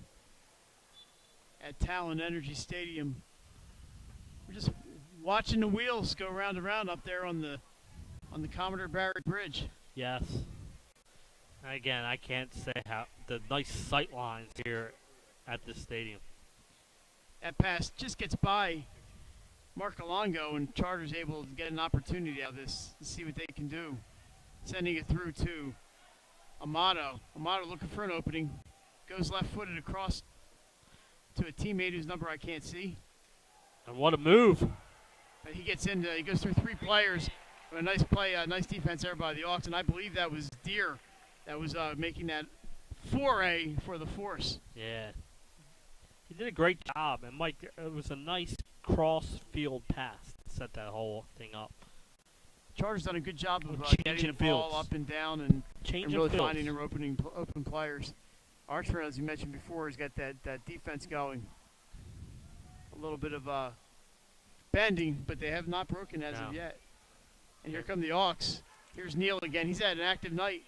at Talen Energy Stadium. We're just watching the wheels go round and round up there on the Commodore Barrett Bridge. Yes. Again, I can't say how the nice sight lines here at this stadium. That pass just gets by Mark Alongo, and Charter's able to get an opportunity out of this to see what they can do. Sending it through to Amato. Amato looking for an opening. Goes left-footed across to a teammate whose number I can't see. And what a move. But he gets into, he goes through three players. A nice play, nice defense there by the Hawks, and I believe that was Deere that was making that foray for the Force. Yeah. He did a great job, and Mike, it was a nice cross-field pass to set that whole thing up. Charter's done a good job of getting the fields. ball up and down and Changing really fields. finding their open players. Archmere, as you mentioned before, has got that defense going. A little bit of bending, but they have not broken as of yet. And here come the Hawks. Here's Neal again. He's had an active night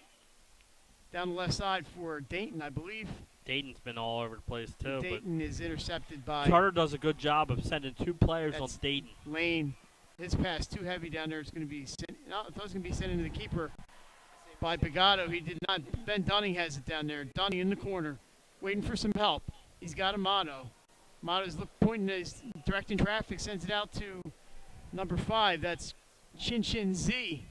down the left side for Dayton, I believe. Dayton's been all over the place, too. Dayton is intercepted by Charter does a good job of sending two players on Dayton. Lane. His pass too heavy down there. It's going to be sent. No, I thought it was going to be sent into the keeper by Pagato. He did not. Ben Dunning has it down there. Dunning in the corner, waiting for some help. He's got Amato. Amato's pointing, his directing traffic, sends it out to number 5. That's Chin Chin Z.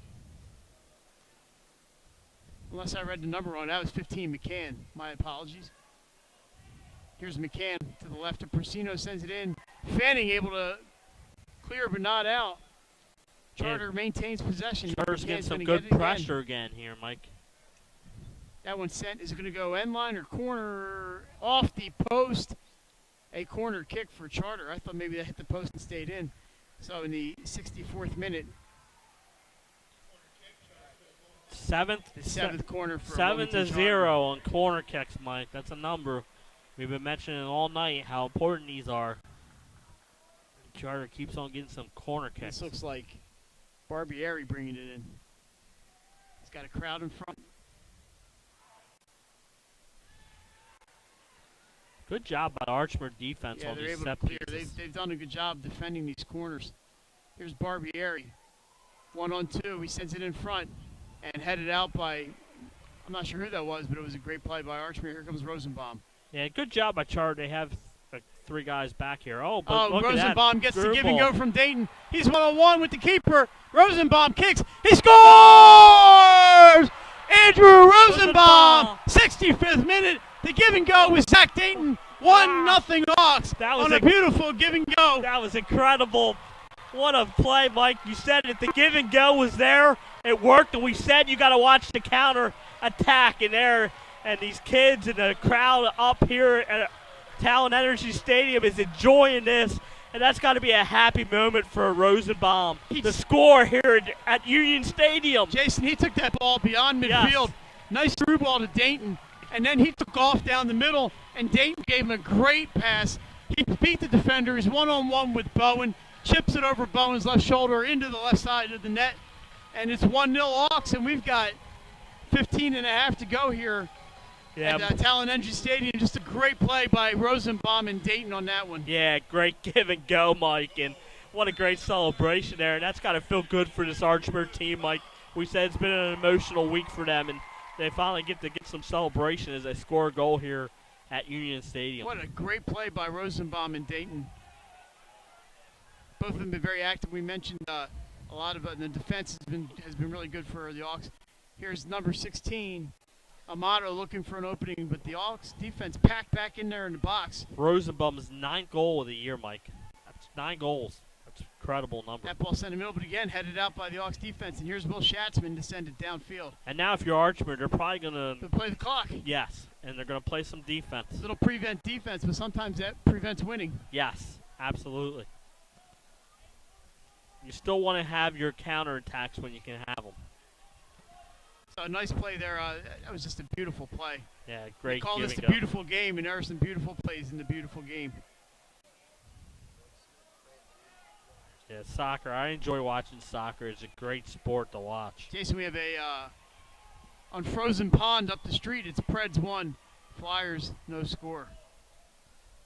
Unless I read the number wrong. That was 15, McCann. My apologies. Here's McCann to the left of Persino, sends it in. Fanning able to clear but not out. Charter maintains possession. Charter's getting some good pressure again here, Mike. That one sent. Is it going to go end line or corner? Off the post. A corner kick for Charter. I thought maybe that hit the post and stayed in. So in the 64th minute. Seventh corner for 7-0 on corner kicks, Mike. That's a number. We've been mentioning all night how important these are. Charter keeps on getting some corner kicks. This looks like Barbieri bringing it in. He's got a crowd in front. Good job by Archmere defense Yeah, on they're these able to set clear. pieces. They've done a good job defending these corners. Here's Barbieri. 1-on-2. He sends it in front and headed out by, I'm not sure who that was, but it was a great play by Archmere. Here comes Rosenbaum. Yeah, good job by Charter. They have three guys back here. Oh, but look Rosenbaum at that. gets the Through give and ball. go from Dayton. He's 1-on-1 with the keeper. Rosenbaum kicks. He scores! Andrew Rosenbaum, 65th minute. The give and go with Zach Dayton. 1-0 Hawks That was on a beautiful give and go. That was incredible. What a play, Mike. You said it. The give and go was there. It worked, and we said you got to watch the counter attack in there. And these kids and the crowd up here at Talen Energy Stadium is enjoying this. And that's got to be a happy moment for Rosenbaum. The score here at Union Stadium. Jason, he took that ball beyond midfield. Yes. Nice through ball to Dayton. And then he took off down the middle, and Dayton gave him a great pass. He beat the defender. He's 1-on-1 with Bowen. Chips it over Bowen's left shoulder into the left side of the net. And it's 1-0 Hawks, and we've got 15 and a half to go here at Talen Energy Stadium. Just a great play by Rosenbaum and Dayton on that one. Yeah, great give and go, Mike. And what a great celebration there. And that's got to feel good for this Archmere team, Mike. We said it's been an emotional week for them, and they finally get to get some celebration as they score a goal here at Union Stadium. What a great play by Rosenbaum and Dayton. Both of them have been very active. We mentioned a lot of the defense has been really good for the Hawks. Here's number 16, Amato, looking for an opening, but the Hawks defense packed back in there in the box. Rosenbaum's 9th goal of the year, Mike. That's 9 goals. That's an incredible number. That ball sent him middle, but again headed out by the Hawks defense. And here's Will Schatzman to send it downfield. And now if you're Archmere, they're probably going To play the clock. Yes, and they're going to play some defense. Little prevent defense, but sometimes that prevents winning. Yes, absolutely. You still want to have your counterattacks when you can have them. So a nice play there. That was just a beautiful play. Yeah, great. We call this give the and go. beautiful game, and there are some beautiful plays in the beautiful game. Yeah, soccer. I enjoy watching soccer. It's a great sport to watch. Jason, we have a on Frozen Pond up the street. It's Preds 1, Flyers no score.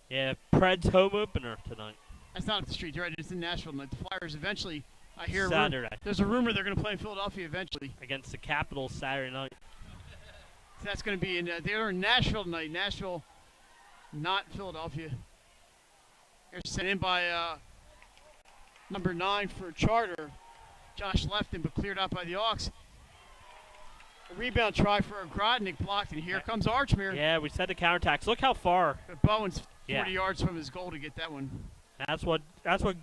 Yeah, Pred's home opener tonight. That's not up the street. You're right. It's in Nashville tonight. The Flyers eventually, I hear Saturday. There's a rumor they're going to play in Philadelphia eventually. Against the Capitals Saturday night. So that's going to be in. They're in Nashville tonight. Nashville, not Philadelphia. Here's sent in by number 9 for Charter, Josh Lefton, but cleared out by the Hawks. A rebound try for Grodnick blocked, and here comes Archmere. Yeah, we said the counterattacks. Look how far. But Bowen's 40 Yeah. yards from his goal to get that one. That's what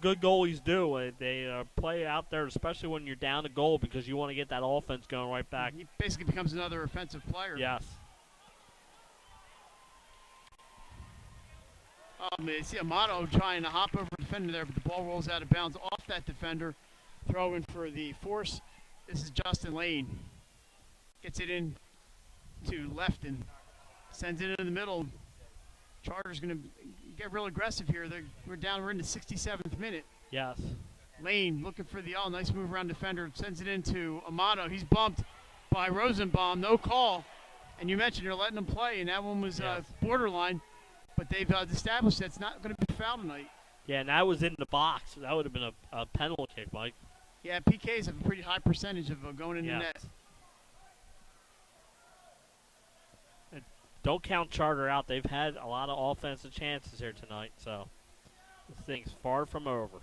good goalies do. They play out there, especially when you're down a goal, because you want to get that offense going right back. He basically becomes another offensive player. Yes. You see Amato trying to hop over the defender there, but the ball rolls out of bounds off that defender. Throw in for the force. This is Justin Lane. Gets it in to Lefton. Sends it in the middle. Charter's going to get real aggressive here. We're in the 67th minute. Yes. Lane looking for the nice move around defender. Sends it into Amato. He's bumped by Rosenbaum. No call. And you mentioned you're letting him play, and that one was borderline. But they've established that's not going to be foul tonight. Yeah, and that was in the box. That would have been a penalty kick, Mike. Yeah, PKs have a pretty high percentage of going in the net. And don't count Charter out. They've had a lot of offensive chances here tonight, so this thing's far from over.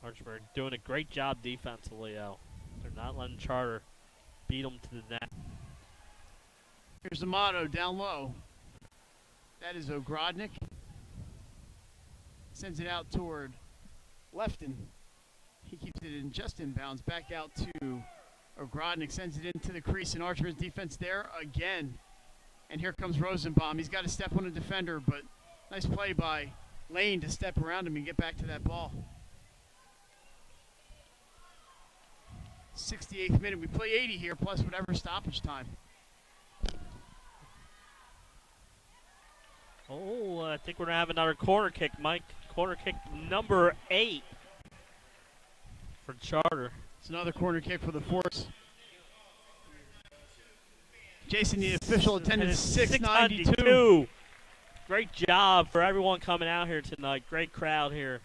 Archmere doing a great job defensively, though. They're not letting Charter beat them to the net. Here's Amato down low. That is Ogrodnik. Sends it out toward Lefton. He keeps it in just inbounds. Back out to Ogrodnik. Sends it into the crease, and Archmere's defense there again. And here comes Rosenbaum. He's got to step on a defender, but nice play by Lane to step around him and get back to that ball. 68th minute. We play 80 here, plus whatever stoppage time. Oh, I think we're going to have another corner kick, Mike. Corner kick number 8 for Charter. It's another corner kick for the Force. Jason, the official attendance 692. Great job for everyone coming out here tonight. Great crowd here.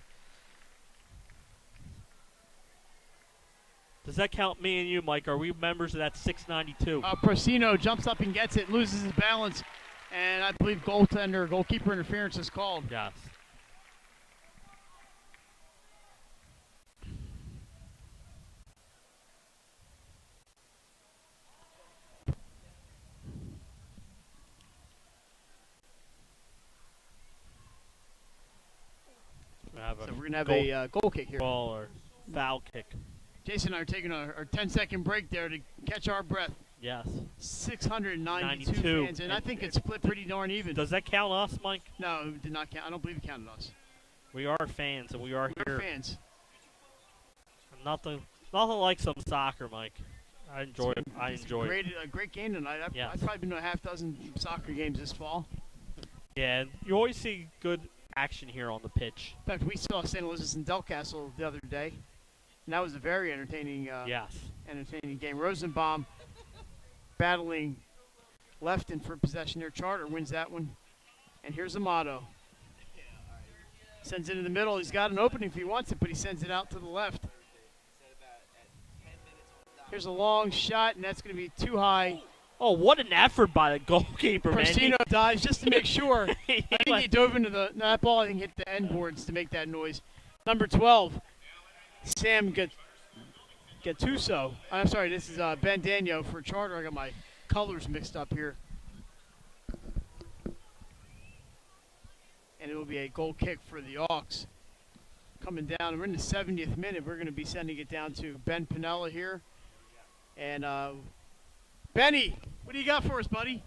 Does that count me and you, Mike? Are we members of that 692? Procino jumps up and gets it, loses his balance, and I believe goalkeeper interference is called. Yes. So we're going to have a goal kick here. Ball or foul kick. Jason and I are taking our 10-second break there to catch our breath. Yes. 692 fans, and I think it's split pretty darn even. Does that count us, Mike? No, it did not count. I don't believe it counted us. We are fans, and we are here. We're fans. Nothing like some soccer, Mike. I enjoy it. A great game tonight. Yes. I've probably been to a half dozen soccer games this fall. Yeah, you always see good action here on the pitch. In fact, we saw St. Elizabeth and Delcastle the other day, and that was a very entertaining game. Rosenbaum battling Lefton for possession there. Charter wins that one. And here's Amato. Sends it in the middle. He's got an opening if he wants it, but he sends it out to the left. Here's a long shot, and that's going to be too high. Oh, what an effort by the goalkeeper, man. Procino dives just to make sure. I think he dove into that ball, I think, hit the end boards to make that noise. Number 12, Sam Gattuso. I'm sorry, this is Ben Daniel for Charter. I got my colors mixed up here. And it will be a goal kick for the Hawks. Coming down, we're in the 70th minute. We're going to be sending it down to Ben Pinella here. And Benny, what do you got for us, buddy?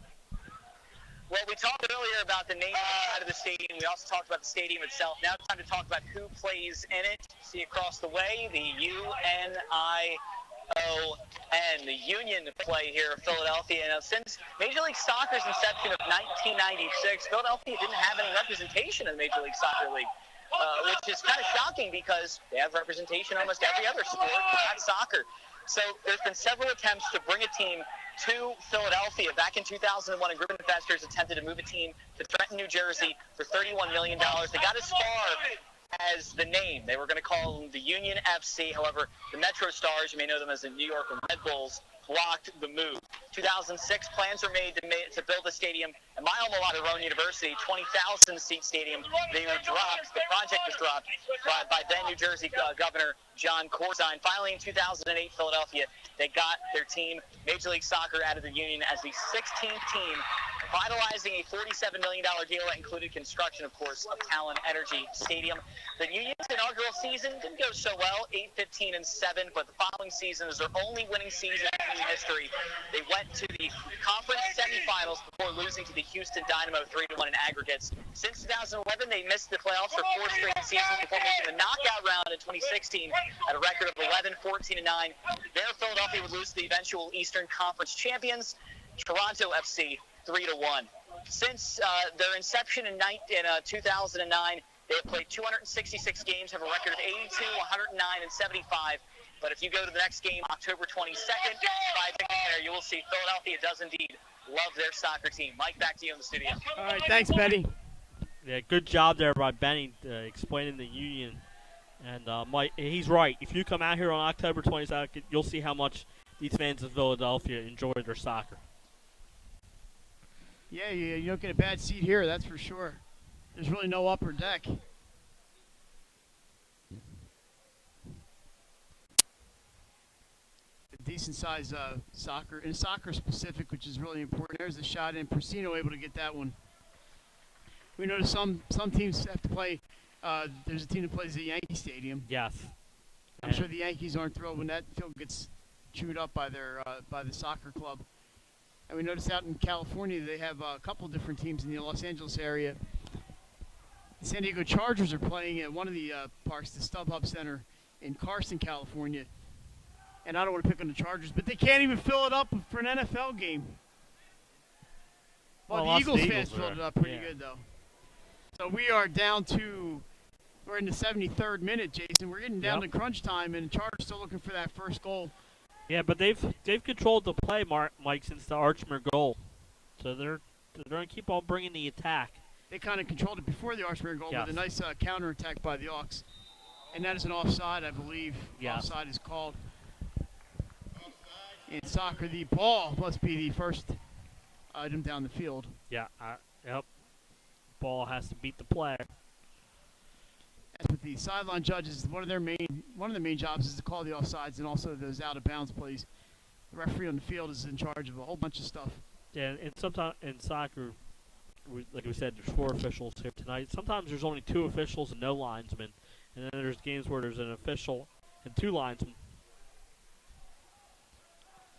Well, we talked earlier about the name side of the stadium. We also talked about the stadium itself. Now it's time to talk about who plays in it. See across the way, the UNION, the Union play here in Philadelphia. Now, since Major League Soccer's inception of 1996, Philadelphia didn't have any representation in the Major League Soccer League, which is kind of shocking because they have representation in almost every other sport, but not soccer. So there's been several attempts to bring a team to Philadelphia. Back in 2001, a group of investors attempted to move a team to Trenton, New Jersey for $31 million. They got as far as the name. They were going to call them the Union FC. However, the Metro Stars, you may know them as the New York Red Bulls, blocked the move. 2006, plans were made to build a stadium at my alma mater, Rowan University, 20,000-seat stadium. They were dropped. The project was dropped by then New Jersey Governor John Corzine. Finally, in 2008, Philadelphia, they got their team, Major League Soccer, out of the Union as the 16th team, finalizing a $47 million deal that included construction, of course, of Talen Energy Stadium. The Union's inaugural season didn't go so well, 8-15-7, but the following season is their only winning season in history. They went to the conference semifinals before losing to the Houston Dynamo 3-1 in aggregates. Since 2011, they missed the playoffs for 4 straight seasons before making the knockout round in 2016 at a record of 11-14-9. There, Philadelphia would lose to the eventual Eastern Conference champions, Toronto FC, 3-1. Since their inception in 2009, they have played 266 games, have a record of 82, 109, and 75. But if you go to the next game, October 22nd, you will see Philadelphia does indeed love their soccer team. Mike, back to you in the studio. All right, thanks, Benny. Yeah, good job there by Benny explaining the Union. And Mike, he's right. If you come out here on October 22nd, you'll see how much these fans of Philadelphia enjoy their soccer. Yeah, you don't get a bad seat here, that's for sure. There's really no upper deck. Decent size soccer, and soccer specific, which is really important. There's a shot in. Procino able to get that one. We notice some teams have to play. There's a team that plays at Yankee Stadium. Yes. I'm sure the Yankees aren't thrilled when that field gets chewed up by the soccer club. And we notice out in California they have a couple different teams in the Los Angeles area. The San Diego Chargers are playing at one of the parks, the StubHub Center in Carson, California. And I don't want to pick on the Chargers, but they can't even fill it up for an NFL game. Well, the Eagles fans filled it up pretty good, though. So we are down to, we're in the 73rd minute, Jason. We're getting down to crunch time, and Charter's still looking for that first goal. Yeah, but they've controlled the play, Mike, since the Archmere goal. So they're going to keep on bringing the attack. They kind of controlled it before the Archmere goal Yes. with a nice counterattack by the Hawks. And that is an offside, I believe. Yes. Offside is called. In soccer, the ball must be the first item down the field. Yeah, yep. Ball has to beat the player. That's what the sideline judges, one of the main jobs is to call the offsides and also those out of bounds plays. The referee on the field is in charge of a whole bunch of stuff. Yeah, and sometimes in soccer, like we said, there's 4 officials here tonight. Sometimes there's only 2 officials and no linesmen. And then there's games where there's an official and 2 linesmen.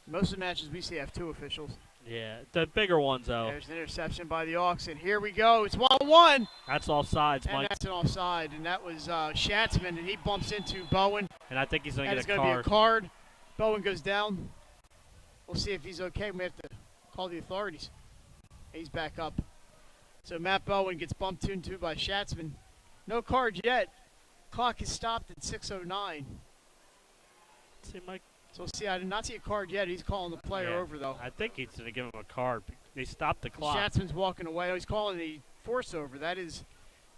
Most of the matches we see have 2 officials. Yeah, the bigger ones, though. There's an interception by the Hawks, and here we go. It's 1-1. That's offsides, And Mike. that's an offside, and that was Schatzman, and he bumps into Bowen. And I think he's going to That is get a going to card. be a card. Bowen goes down. We'll see if he's okay. We have to call the authorities. He's back up. So Matt Bowen gets bumped into by Schatzman. No card yet. Clock is stopped at 6:09. See, Mike. So we'll see. I did not see a card yet. He's calling the player Yeah, over, though. I think he's going to give him a card. They stopped the clock. Schatzman's walking away. Oh, he's calling the force over. That is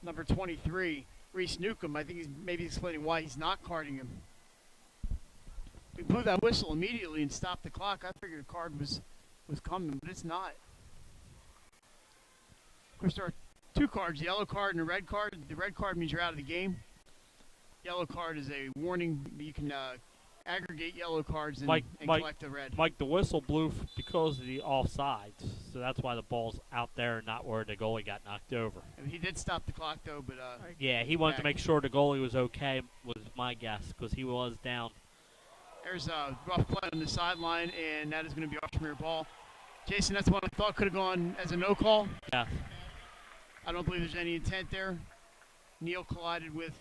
number 23, Reese Newcomb. I think he's maybe explaining why he's not carding him. We blew that whistle immediately and stopped the clock. I figured a card was coming, but it's not. Of course, there are 2 cards, a yellow card and a red card. The red card means you're out of the game. Yellow card is a warning. You can aggregate yellow cards and collect a red. Mike, the whistle blew because of the offsides, so that's why the ball's out there and not where the goalie got knocked over. I mean, he did stop the clock, though, but Yeah, he wanted to make sure the goalie was okay, was my guess, because he was down. there's a rough play on the sideline, and that is going to be Archmere ball. Jason, that's one I thought could have gone as a no call. Yeah. I don't believe there's any intent there. Neal collided with,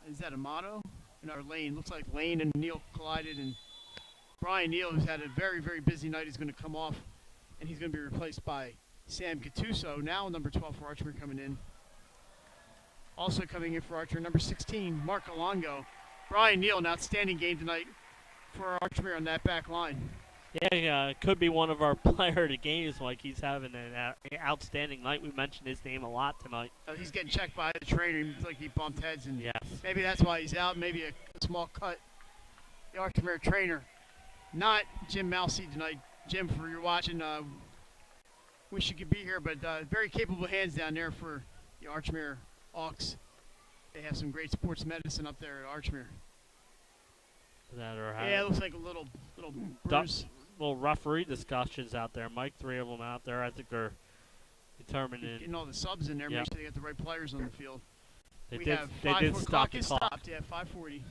is that Amato? No, Lane. Looks like Lane and Neal collided, and Brian Neal, who's had a very, very busy night, is going to come off, and he's going to be replaced by Sam Gattuso, now number 12 for Archmere coming in. Also coming in for Archmere, number 16, Mark Alongo. Brian Neal, an outstanding game tonight for Archmere on that back line. Yeah, it could be one of our player of the games. Like, he's having an outstanding night. We mentioned his name a lot tonight. He's getting checked by the trainer. He looks like he bumped heads, and Yes. maybe that's why he's out. Maybe a small cut. The Archmere trainer, not Jim Mousy tonight. Jim, for your watching, wish you could be here, but very capable hands down there for the Archmere Hawks. They have some great sports medicine up there at Archmere. That are Yeah, it looks like a little bruise. little referee discussions out there, Mike. 3 of them out there. I think they're determining. Getting all the subs in there, Yep. make sure they get the right players on the field. They We did. have They 5 did foot stop clock the is clock. stopped. Yeah, 5:40.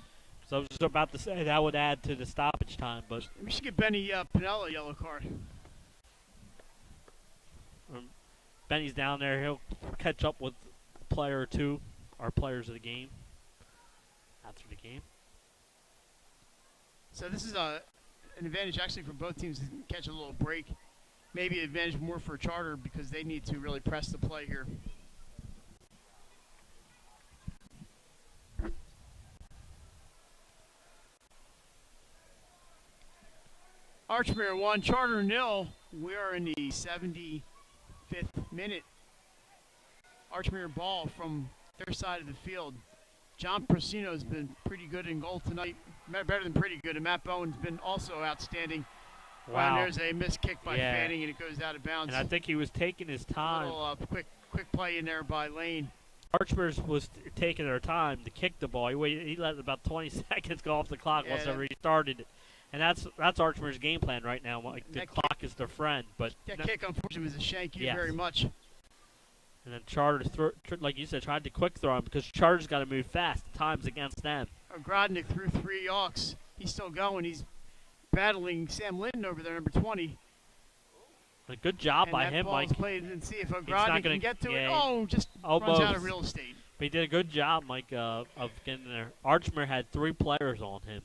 So I was just about to say that would add to the stoppage time, but We should get Benny Pinella a yellow card. Benny's down there. He'll catch up with a player or 2, our players of the game. After the game. So this is an advantage actually for both teams to catch a little break. Maybe an advantage more for Charter because they need to really press the play here. Archmere 1, Charter 0. We are in the 75th minute. Archmere ball from their side of the field. John Procino has been pretty good in goal tonight. Better than pretty good. And Matt Bowen's been also outstanding. Wow. And there's a missed kick by Yeah. Fanning, and it goes out of bounds. And I think he was taking his A time. little quick play in there by Lane. Archmere was taking their time to kick the ball. He let about 20 seconds go off the clock Yeah, once they that- restarted it. And that's Archmere's game plan right now. Like, the That clock is their friend. But That kick, unfortunately, was a shank. You Yes. very much. And then Charter, like you said, tried to quick throw him because Charter's got to move fast. The time's against them. Grodnick threw 3 Hawks. He's still going. He's battling Sam Linton over there, number 20. A good job And by that him, ball's Mike. played and see if not Grodnick gonna- can get to it. yeah, Oh, just runs almost. out of real estate. But he did a good job, Mike, of getting there. Archmere had 3 players on him.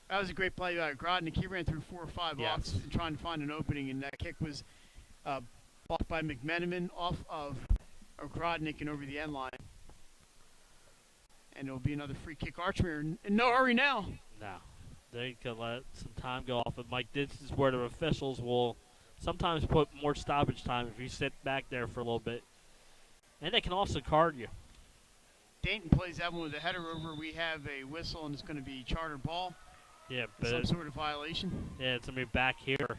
That was a great play by Grodnick. He ran through 4 or 5 Yes. Hawks trying to find an opening, and that kick was blocked by McMenamin off of Ogrodnik over the end line. And it'll be another free kick. Archmere in no hurry now. No. They can let some time go off. But, Mike, this is where the officials will sometimes put more stoppage time if you sit back there for a little bit. And they can also card you. Dayton plays that one with a header over. We have a whistle, and it's going to be charter ball. Yeah, but Some sort of violation. yeah, it's gonna be back here.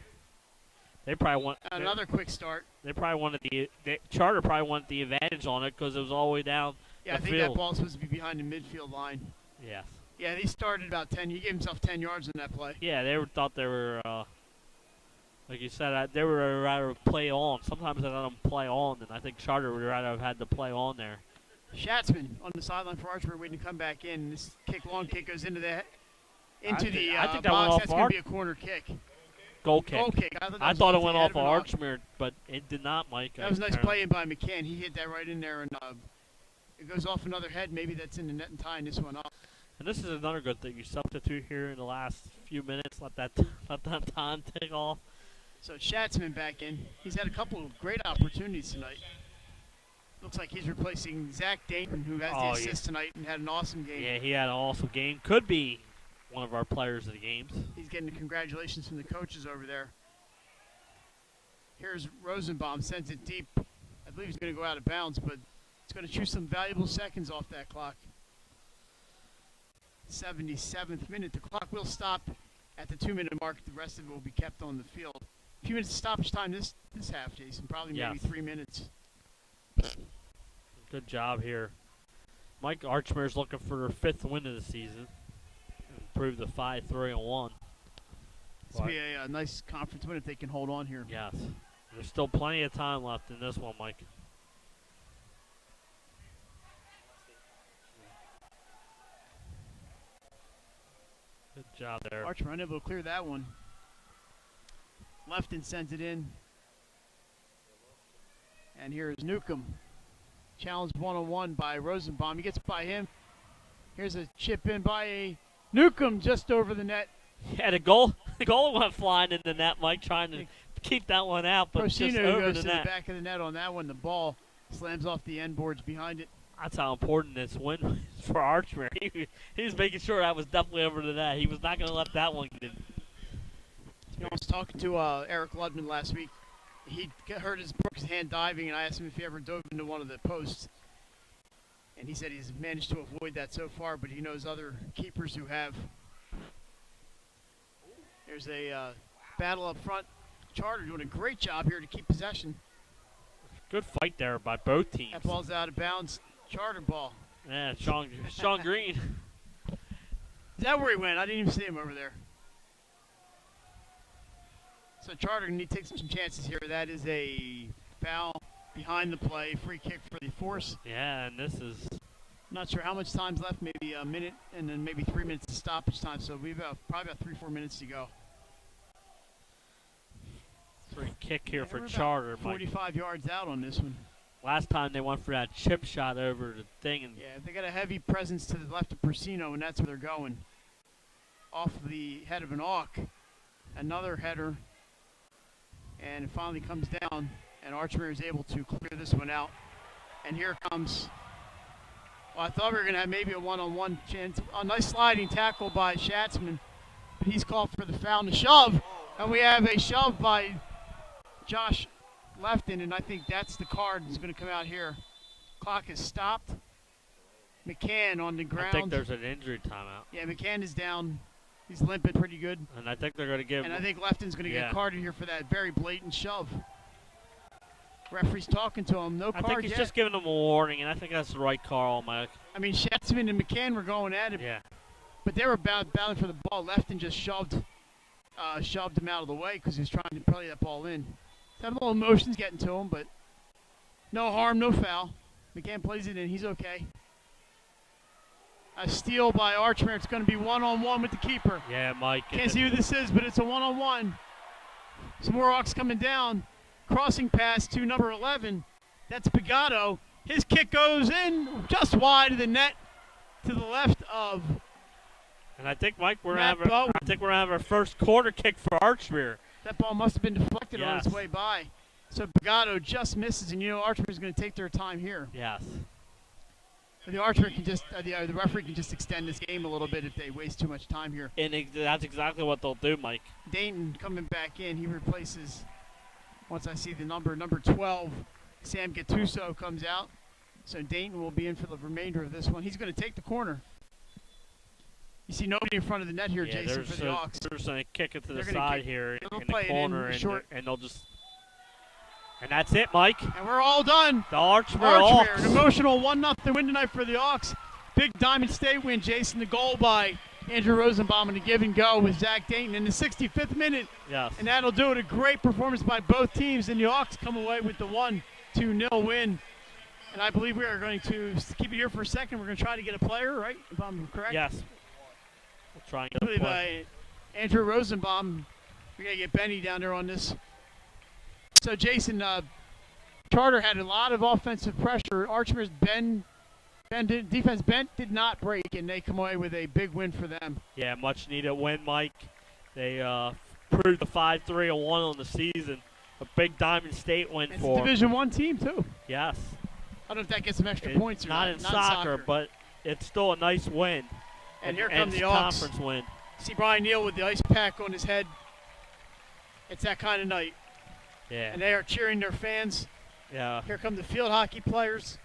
They probably want Another quick start. They probably wanted the Charter probably wanted the advantage on it because it was all the way down Yeah, I the think field. that ball's supposed to be behind the midfield line. Yes. Yeah, they started about 10. He gave himself 10 yards in that play. Yeah, thought they were like you said. They would rather play on. Sometimes they let them play on, and I think Charter would rather have had to play on there. Schatzman on the sideline for Archmere waiting to come back in. This long kick goes into the I think that went box. off That's going to be a corner kick. Goal kick. Goal kick. I thought it went off of of Archmere, but it did not, Mike. That was a nice play in by McCann. He hit that right in there, and it goes off another head. Maybe that's in the net and tying this one up. And this is another good thing. You substitute here in the last few minutes. Let that time tick off. So Schatzman back in. He's had a couple of great opportunities tonight. Looks like he's replacing Zach Dayton, who has the assist tonight and had an awesome game. Yeah, he had an awesome game. Could be one of our players of the games. He's getting the congratulations from the coaches over there. Here's Rosenbaum, sends it deep. I believe he's going to go out of bounds, but it's going to chew some valuable seconds off that clock. 77th minute. The clock will stop at the 2-minute mark. The rest of it will be kept on the field. A few minutes of stoppage time this half, Jason. Probably maybe 3 minutes. Good job here. Mike Archmere's looking for their 5th win of the season. Improve the 5-3-1. This will be a nice conference win if they can hold on here. Yes. There's still plenty of time left in this one, Mike. Good job there. Archmere unable to clear that one. Lefton sends it in. And here is Newcomb. Challenged one-on-one by Rosenbaum. He gets by him. Here's a chip in by a Newcomb just over the net. Yeah, the goal went flying in the net, Mike, trying to keep that one out, but just Procino over goes the to net. the back of the net on that one. The ball slams off the end boards behind it. That's how important this win was for Archmere. He was making sure that was definitely over the net. He was not going to let that one get in. I was talking to Eric Ludman last week. He broke his hand diving, and I asked him if he ever dove into one of the posts. And he said he's managed to avoid that so far, but he knows other keepers who have. There's a battle up front. Charter doing a great job here to keep possession. Good fight there by both teams. That ball's out of bounds. Charter ball. Yeah, Sean Green. Is that where he went? I didn't even see him over there. So Charter need to take some chances here. That is a foul behind the play. Free kick for the Force. Yeah, and this is... Not sure how much time's left. Maybe a minute and then maybe 3 minutes of stoppage time. So we've probably about 3-4 minutes to go. Free kick here for We're about Charter, Mike. 45 yards out on this one. Last time they went for that chip shot over the thing. And Yeah, they got a heavy presence to the left of Persino, and that's where they're going. Off the head of an Auk. Another header. And it finally comes down, and Archmere is able to clear this one out. And here comes... Well, I thought we were going to have maybe a one-on-one chance. A nice sliding tackle by Schatzman, but he's called for the foul and a shove. And we have a shove by Josh Lefton, and I think that's the card that's going to come out here. Clock is stopped. McCann on the ground. I think there's an injury timeout. Yeah, McCann is down. He's limping pretty good. And I think they're going to give... And I think Lefton's going to get carded here for that very blatant shove. Referee's talking to him. No card I think he's yet. just giving them a warning, and I think that's the right call, Mike. I mean, Schatzman and McCann were going at it. Yeah. But they were battling for the ball. Lefton just shoved him out of the way because he was trying to play that ball in. Had a little emotions getting to him, but no harm, no foul. McCann plays it in. He's okay. A steal by Archmere. It's going to be one-on-one with the keeper. Yeah, Mike. Can't see who this is, but it's a one-on-one. Some more Hawks coming down. Crossing pass to number 11. That's Pagato. His kick goes in just wide of the net to the left of... And I think, Mike, we're Matt gonna Bowen. have our first corner kick for Archmere. That ball must have been deflected on its Yes. way by. So Pagano just misses, and Archmere's going to take their time here. Yes. The Archmere can just, the referee can just extend this game a little bit if they waste too much time here. And that's exactly what they'll do, Mike. Dayton coming back in. He replaces, once I see the number 12, Sam Gattuso comes out. So Dayton will be in for the remainder of this one. He's going to take the corner. You see nobody in front of the net here, Jason, for the Hawks. They're just going to kick it to the They're side here in the play it corner, in and, short. and they'll just... And that's it, Mike. And we're all done. The Archmere Hawks. An emotional 1-0 win tonight for the Hawks. Big Diamond State win, Jason. The goal by Andrew Rosenbaum and a give and go with Zach Dayton in the 65th minute. Yes. And that'll do it. A great performance by both teams. And the Hawks come away with the 1-0 win. And I believe we are going to keep it here for a second. We're going to try to get a player, right? If I'm correct? Yes. We'll try and get I a believe player. Andrew Rosenbaum. We're going to get Benny down there on this. So, Jason, Charter had a lot of offensive pressure. Archmere's defense did not break, and they come away with a big win for them. Yeah, much needed win, Mike. They proved the 5-3-1 on the season. A big Diamond State win It's for a Division I team, too. Yes. I don't know if that gets some extra points or not. Not in soccer, but it's still a nice win. And here come the it's a Hawks. conference win. See Brian Neal with the ice pack on his head. It's that kind of night. Yeah. And they are cheering their fans. Yeah. Here come the field hockey players.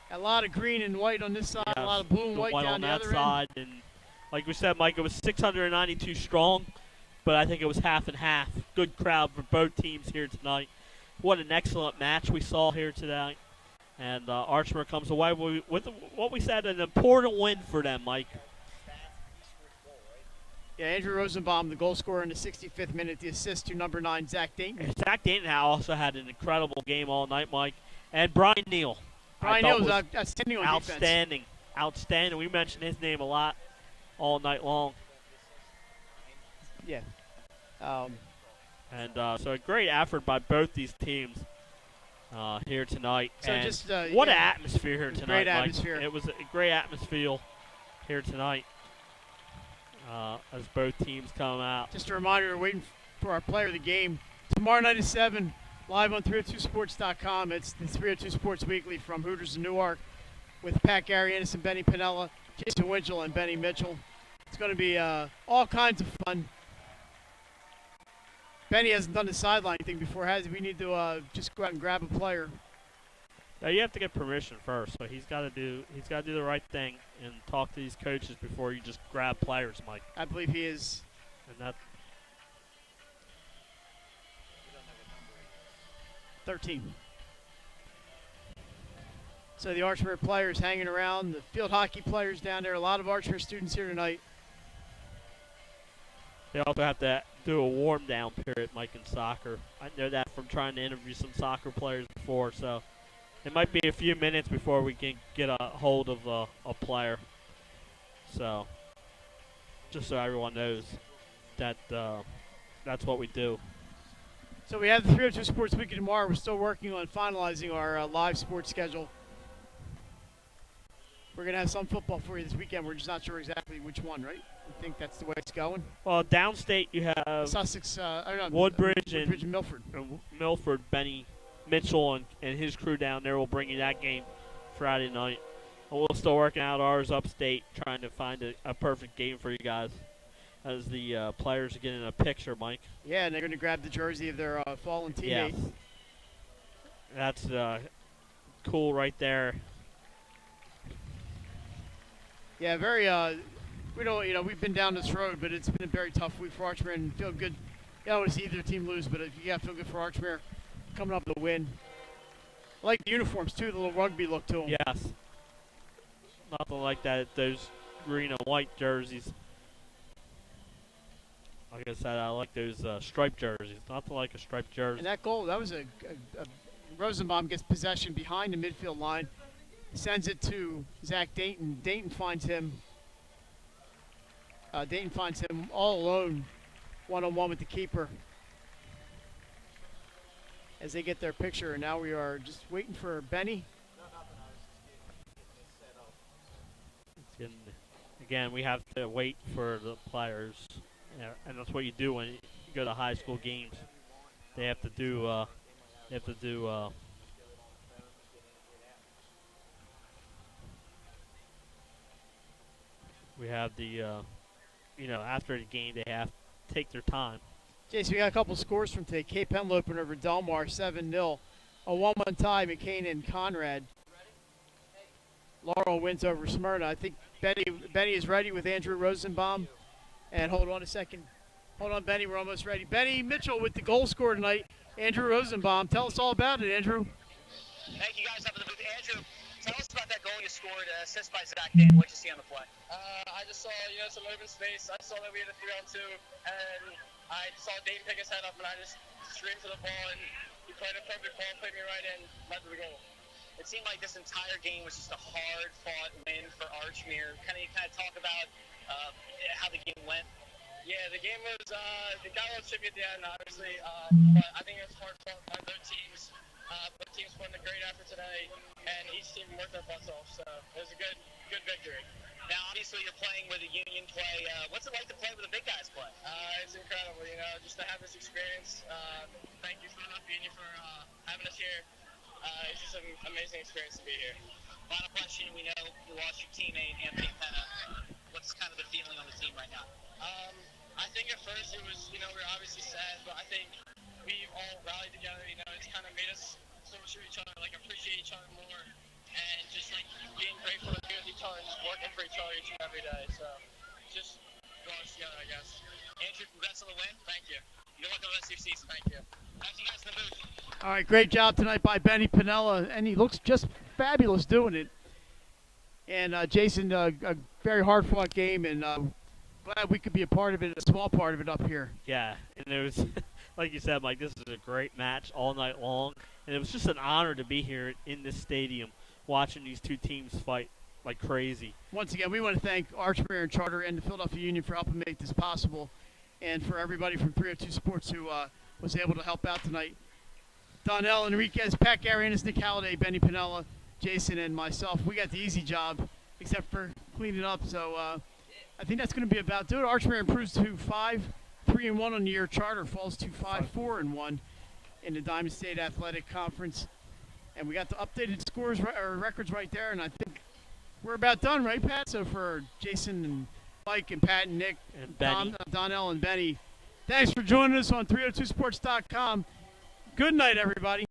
A lot of green and white on this side, Yes. a lot of blue and white down on the that other side. end. And like we said, Mike, it was 692 strong, but I think it was half and half. Good crowd for both teams here tonight. What an excellent match we saw here tonight. And Archmere comes away with what we said, an important win for them, Mike. Yeah, Andrew Rosenbaum, the goal scorer in the 65th minute, the assist to number 9, Zach Dayton. And Zach Dayton also had an incredible game all night, Mike. And Brian Neal. Brian Neal was outstanding on outstanding. defense. Outstanding. We mentioned his name a lot all night long. Yeah. And so a great effort by both these teams here tonight. So and just, what yeah, an atmosphere here tonight, great Mike. atmosphere. It was a great atmosphere here tonight as both teams come out. Just a reminder, we're waiting for our player of the game. Tomorrow night at 7, live on 302sports.com. It's the 302 Sports Weekly from Hooters in Newark with Pat Garianis and Benny Pinella, Jason Winchell and Benny Mitchell. It's going to be all kinds of fun. Benny hasn't done the sideline thing before, has he? We need to just go out and grab a player. Now you have to get permission first, so he's got to do the right thing and talk to these coaches before you just grab players, Mike. I believe he is. And that 13. So the Archmere players hanging around, the field hockey players down there, a lot of Archmere students here tonight. they also have to do a warm down period, Mike, in soccer. I know that from trying to interview some soccer players before, so it might be a few minutes before we can get a hold of a player. So just so everyone knows that that's what we do. So we have the 302 Sports Weekend tomorrow. We're still working on finalizing our live sports schedule. We're going to have some football for you this weekend. We're just not sure exactly which one, right? I think that's the way it's going. Well, downstate you have Sussex, Woodbridge and Milford. Milford, Benny Mitchell and his crew down there will bring you that game Friday night. And we're still working out ours upstate, trying to find a perfect game for you guys as the players are getting a picture, Mike. Yeah, and they're going to grab the jersey of their fallen teammate. Yes. That's cool right there. Yeah, very. We've been down this road, but it's been a very tough week for Archmere, and feel good. I don't want to see either team lose, but feel good for Archmere coming up with a win. I like the uniforms too, the little rugby look to them. Yes. Nothing like that. Those green and white jerseys. Like I said, I like those striped jerseys. Nothing like a striped jersey. And that goal, that was a Rosenbaum gets possession behind the midfield line, sends it to Zach Dayton. Dayton finds him all alone, one-on-one with the keeper. As they get their picture, and now we are just waiting for Benny. Again, we have to wait for the players, and that's what you do when you go to high school games. They have to do. They have to do. We have the. After the game, they have to take their time. Jason, we got a couple scores from today. Cape Henlopen over Delmar, 7-0. A 1-1 tie, McCain and Conrad. Laurel wins over Smyrna. I think Benny is ready with Andrew Rosenbaum. And hold on a second. Hold on, Benny. We're almost ready. Benny Mitchell with the goal scorer tonight. Andrew Rosenbaum. Tell us all about it, Andrew. Thank you guys up in the booth. Andrew, tell us about that goal you scored, assist by Zach Dan. What did you see on the play? I just saw, some open space. I saw that we had a 3-on-2, and I saw Dane pick his head up, and I just streamed to the ball, and he played a perfect ball, played me right in, led to the goal. It seemed like this entire game was just a hard-fought win for Archmere. Can you talk about how the game went? Yeah, the game was, it got a little chippy at the end, obviously, but I think it was hard-fought by both teams. Both teams put in a great effort today, and each team worked their butts off, so it was a good victory. Now, obviously, you're playing with a union play. What's it like to play with the big guys play? It's incredible, just to have this experience. Thank you, Philadelphia Union, for having us here. It's just an amazing experience to be here. Final question. We know you lost your teammate, Anthony Penna. What's kind of the feeling on the team right now? I think at first it was, we were obviously sad, but I think we've all rallied together. It's kind of made us closer to each other, appreciate each other more, and just, being grateful to be with each other and just working for each other each and every day. So, just brought us together, I guess. Andrew, congrats on the win. Thank you. Good luck on the rest of your season. Thank you. Thank you guys in the booth. All right, great job tonight by Benny Pinella, and he looks just fabulous doing it. And Jason, a very hard-fought game, and glad we could be a part of it, a small part of it up here. Yeah, and it was, like you said, Mike, this is a great match all night long. And it was just an honor to be here in this stadium watching these two teams fight like crazy. Once again, we want to thank Archmere and Charter and the Philadelphia Union for helping make this possible, and for everybody from 302 Sports who was able to help out tonight. Donnell Enriquez, Pat Garianis, Nick Halliday, Benny Pinella, Jason, and myself. We got the easy job, except for cleaning up. So I think that's going to be about it. Archmere improves to 5-3-1 on the year. Charter falls to 5-4-1 in the Diamond State Athletic Conference. And we got the updated scores or records right there, and I think we're about done, right, Pat? So for Jason and Mike and Pat and Nick and Benny. Donnell and Benny, thanks for joining us on 302sports.com. Good night, everybody.